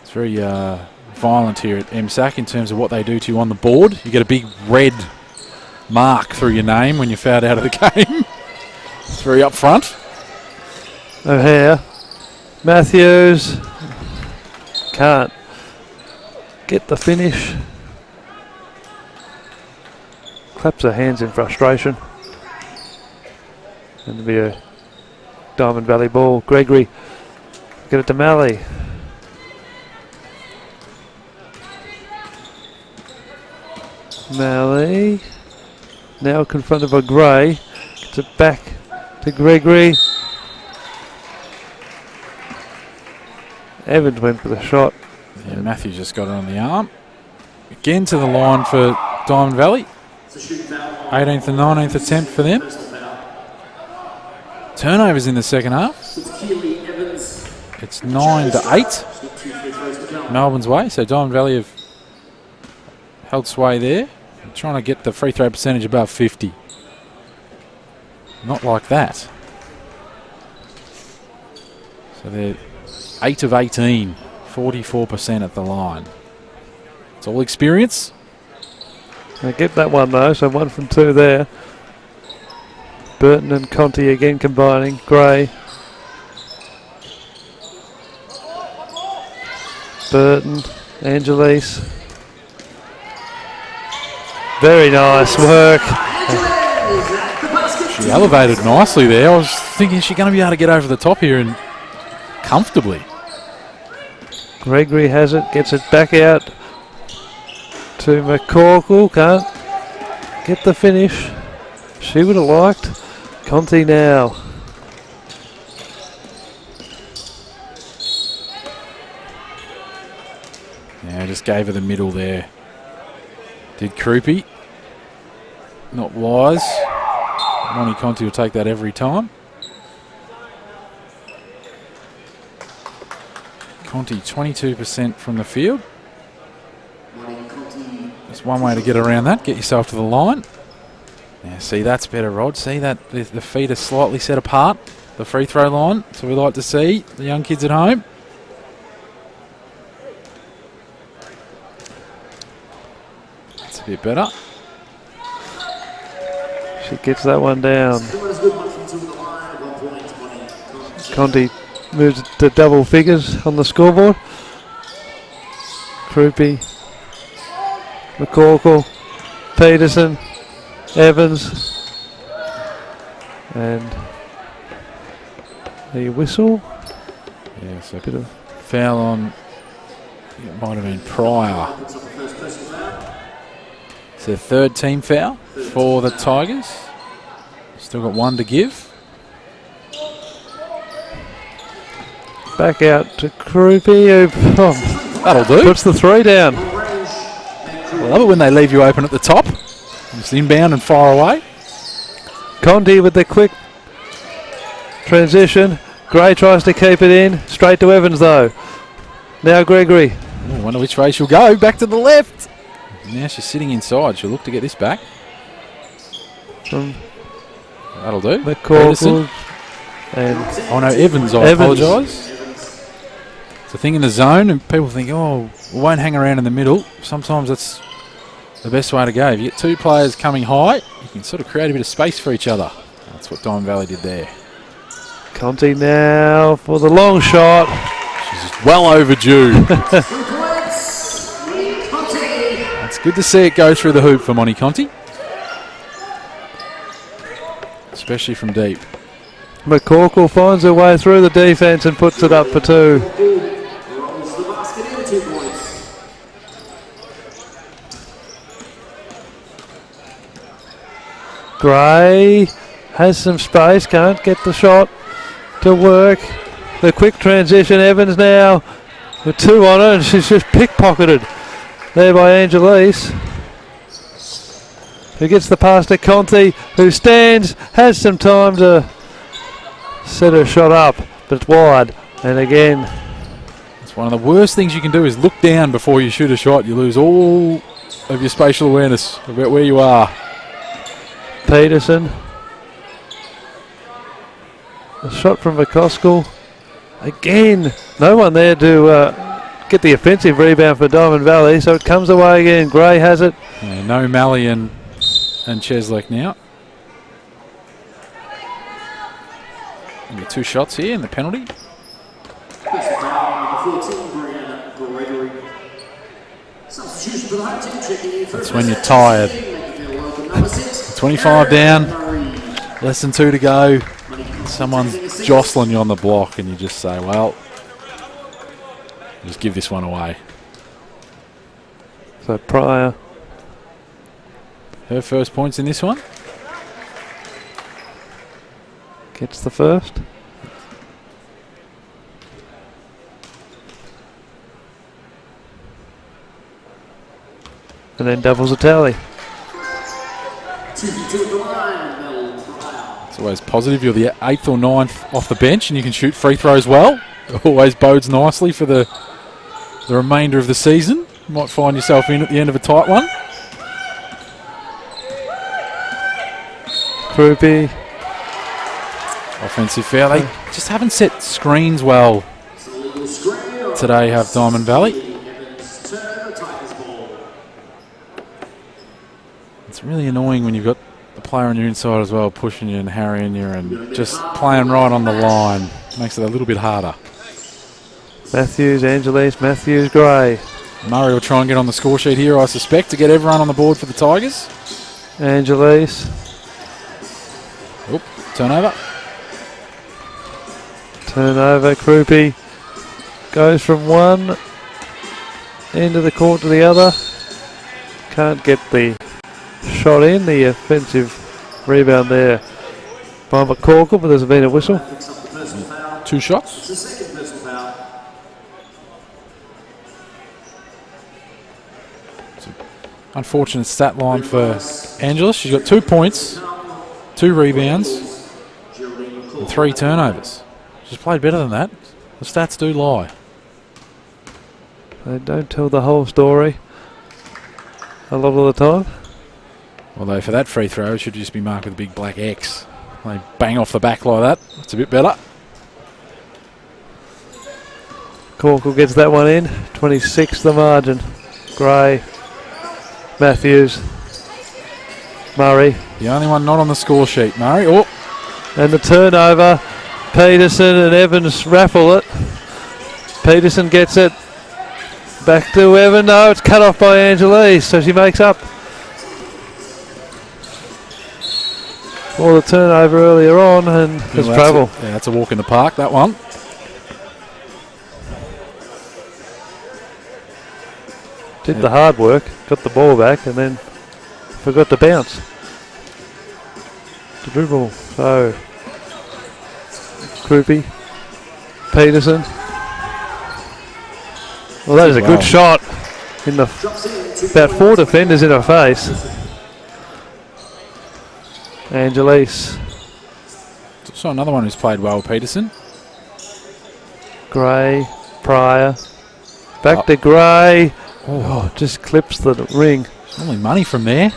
It's very violent here at MSAC in terms of what they do to you on the board. You get a big red mark through your name when you're fouled out of the game. It's very up front. O'Hare. Matthews. Can't get the finish. Claps her hands in frustration. And it'll be a Diamond Valley ball. Gregory. Get it to Malley. Malley. Now confronted by Gray. Gets it back to Gregory. Evans went for the shot. Yeah, Matthews just got it on the arm. Again to the line for Diamond Valley. 18th and 19th attempt for them. Turnovers in the second half. It's 9-8 Melbourne's way. So Diamond Valley have held sway there. Trying to get the free throw percentage above 50. Not like that. So they're 8 of 18, 44% at the line. It's all experience. They get that one though, so 1 from 2 there. Burton and Conti again combining. Gray. Burton, Angelise. Very nice work. She elevated nicely there. I was thinking, is she going to be able to get over the top here and comfortably? Gregory has it, gets it back out to McCorkle. Can't get the finish. She would have liked. Conti now. Yeah, just gave her the middle there. Did Croupy. Not wise. Monty Conti will take that every time. Conti 22% from the field. That's one way to get around that. Get yourself to the line. Now, see, that's better, Rod. See that the feet are slightly set apart. The free throw line. So we like to see the young kids at home. That's a bit better. She gets that one down. Conti moves to double figures on the scoreboard. Croupy, McCorkle, Peterson, Evans, and a whistle. Yeah, so a bit of foul on. It might have been Pryor. It's their third team foul for the Tigers. Still got one to give. Back out to Croupy, who That'll do. puts the 3 down. I love it when they leave you open at the top. Just inbound and fire away. Conti with the quick transition. Gray tries to keep it in. Straight to Evans though. Now Gregory. I wonder which way she'll go. Back to the left. Now she's sitting inside. She'll look to get this back. From That'll do. McCorkle. And oh no, Evans, I apologise. It's a thing in the zone and people think, oh, we won't hang around in the middle. Sometimes that's the best way to go. If you get two players coming high, you can sort of create a bit of space for each other. That's what Diamond Valley did there. Conti now for the long shot. She's just well overdue. It's good to see it go through the hoop for Monty Conti. Especially from deep. McCorkle finds her way through the defence and puts it up for 2. Gray has some space, can't get the shot to work. The quick transition, Evans now with 2 on her, and she's just pickpocketed there by Angelise, who gets the pass to Conti, who stands, has some time to set her shot up, but it's wide. And again, it's one of the worst things you can do is look down before you shoot a shot. You lose all of your spatial awareness about where you are. Peterson. A shot from McCoskell. Again, no one there to get the offensive rebound for Diamond Valley, so it comes away again. Gray has it. Yeah, no Malley and Cheslek now. And the 2 shots here and the penalty. Personal foul, number 14, Brianna Gregory. Substitution for the home team, checking in. That's when you're tired. 25 down, less than 2 to go. Someone's jostling you on the block and you just say, well, just give this one away. So Pryor. Her first points in this one. Gets the first. And then doubles a tally. It's always positive. You're the 8th or 9th off the bench and you can shoot free throws well. Always bodes nicely for the remainder of the season. You might find yourself in at the end of a tight one. Krupi. Offensive foul. They just haven't set screens well today, have Diamond Valley. It's really annoying when you've got the player on your inside as well, pushing you and harrying you and just playing right on the line. Makes it a little bit harder. Matthews, Angelis, Matthews, Gray. Murray will try and get on the score sheet here, I suspect, to get everyone on the board for the Tigers. Angelis. Oop, turnover. Turnover, Krupi goes from one end of the court to the other. Can't get the shot in, the offensive rebound there by McCorkle, but there's been a whistle. 2 shots. Unfortunate stat line for Angelis. She's got 2 points, 2 rebounds, and 3 turnovers. She's played better than that. The stats do lie. They don't tell the whole story a lot of the time. Although for that free throw, it should just be marked with a big black X. They bang off the back like that. That's a bit better. Corkle gets that one in. 26 the margin. Gray. Matthews. Murray. The only one not on the score sheet, Murray. Oh, and the turnover. Peterson and Evans raffle it. Peterson gets it. Back to Evan. No, it's cut off by Angelis, so she makes up for the turnover earlier on, and there's trouble. That's a walk in the park, that one. Did the hard work, got the ball back, and then forgot to bounce. To dribble. So, Krupi, Peterson. Well, that is a good shot. In the about 4 defenders in her face. Angelis. So another one who's played well, Peterson. Gray, Pryor. Back to Gray. Oh, just clips the ring. Only money from there.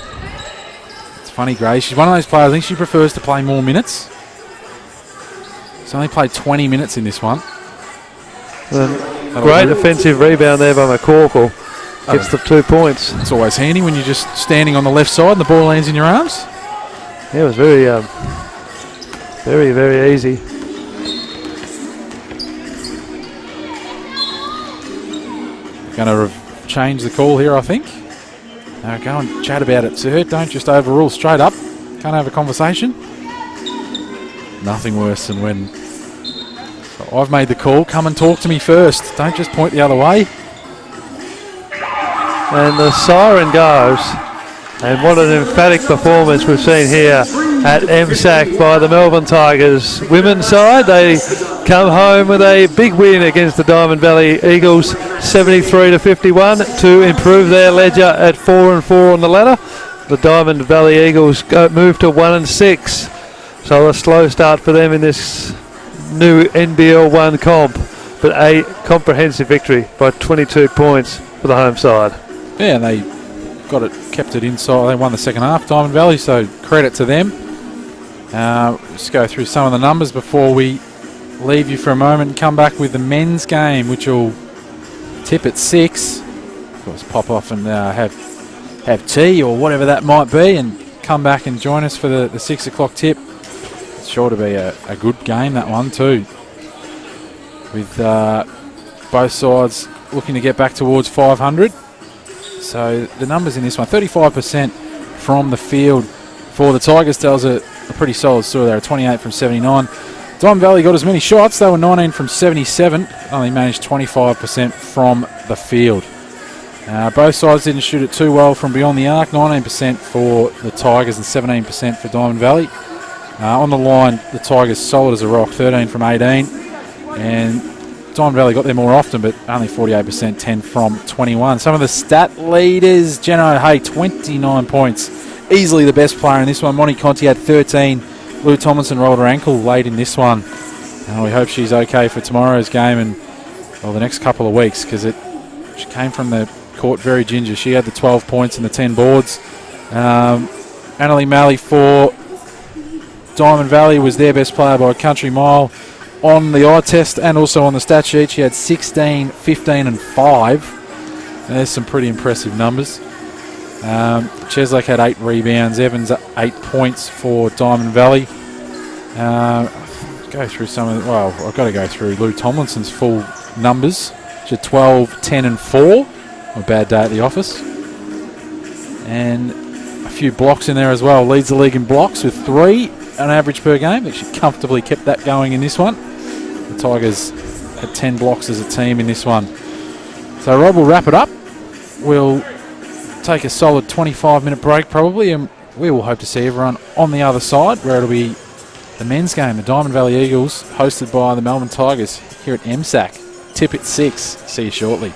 It's funny, Gray. She's one of those players, I think she prefers to play more minutes. She's only played 20 minutes in this one. Great offensive rebound there by McCorkle. Gets the 2 points. It's always handy when you're just standing on the left side and the ball lands in your arms. Yeah, it was very, very easy. Going to change the call here, I think. Now go and chat about it, sir. Don't just overrule straight up. Can't have a conversation. Nothing worse than when I've made the call. Come and talk to me first. Don't just point the other way. And the siren goes. And what an emphatic performance we've seen here at MSAC by the Melbourne Tigers. Women's side, they come home with a big win against the Diamond Valley Eagles, 73-51, to improve their ledger at 4-4 on the ladder. The Diamond Valley Eagles move to 1-6. So a slow start for them in this new NBL1 comp, but a comprehensive victory by 22 points for the home side. Yeah, they kept it inside. They won the second half, Diamond Valley, so credit to them. Just go through some of the numbers before we leave you for a moment and come back with the men's game, which will tip at 6. Of course, pop off and have tea or whatever that might be, and come back and join us for the 6 o'clock tip. It's sure to be a good game, that one too, with both sides looking to get back towards 500. So the numbers in this one, 35% from the field for the Tigers, tells a pretty solid story there, 28 from 79. Diamond Valley got as many shots. They were 19 from 77, only managed 25% from the field. Both sides didn't shoot it too well from beyond the arc, 19% for the Tigers and 17% for Diamond Valley. On the line, the Tigers solid as a rock, 13 from 18, and Diamond Valley got there more often, but only 48%, 10 from 21. Some of the stat leaders, Jenna O'Hay, 29 points. Easily the best player in this one. Monty Conti had 13. Lou Tomlinson rolled her ankle late in this one. We hope she's okay for tomorrow's game and the next couple of weeks, because she came from the court very ginger. She had the 12 points and the 10 boards. Annalie Malley for Diamond Valley was their best player by a country mile on the eye test and also on the stat sheet. She had 16, 15 and 5. There's some pretty impressive numbers. Cheslake had 8 rebounds. Evans 8 points for Diamond Valley. Go through some of I've got to go through Lou Tomlinson's full numbers. She had 12, 10 and 4. A bad day at the office. And a few blocks in there as well. Leads the league in blocks with 3 on average per game. She comfortably kept that going in this one. The Tigers had 10 blocks as a team in this one. So Rob will wrap it up. We'll take a solid 25-minute break probably, and we will hope to see everyone on the other side, where it'll be the men's game, the Diamond Valley Eagles, hosted by the Melbourne Tigers here at MSAC. Tip at 6. See you shortly.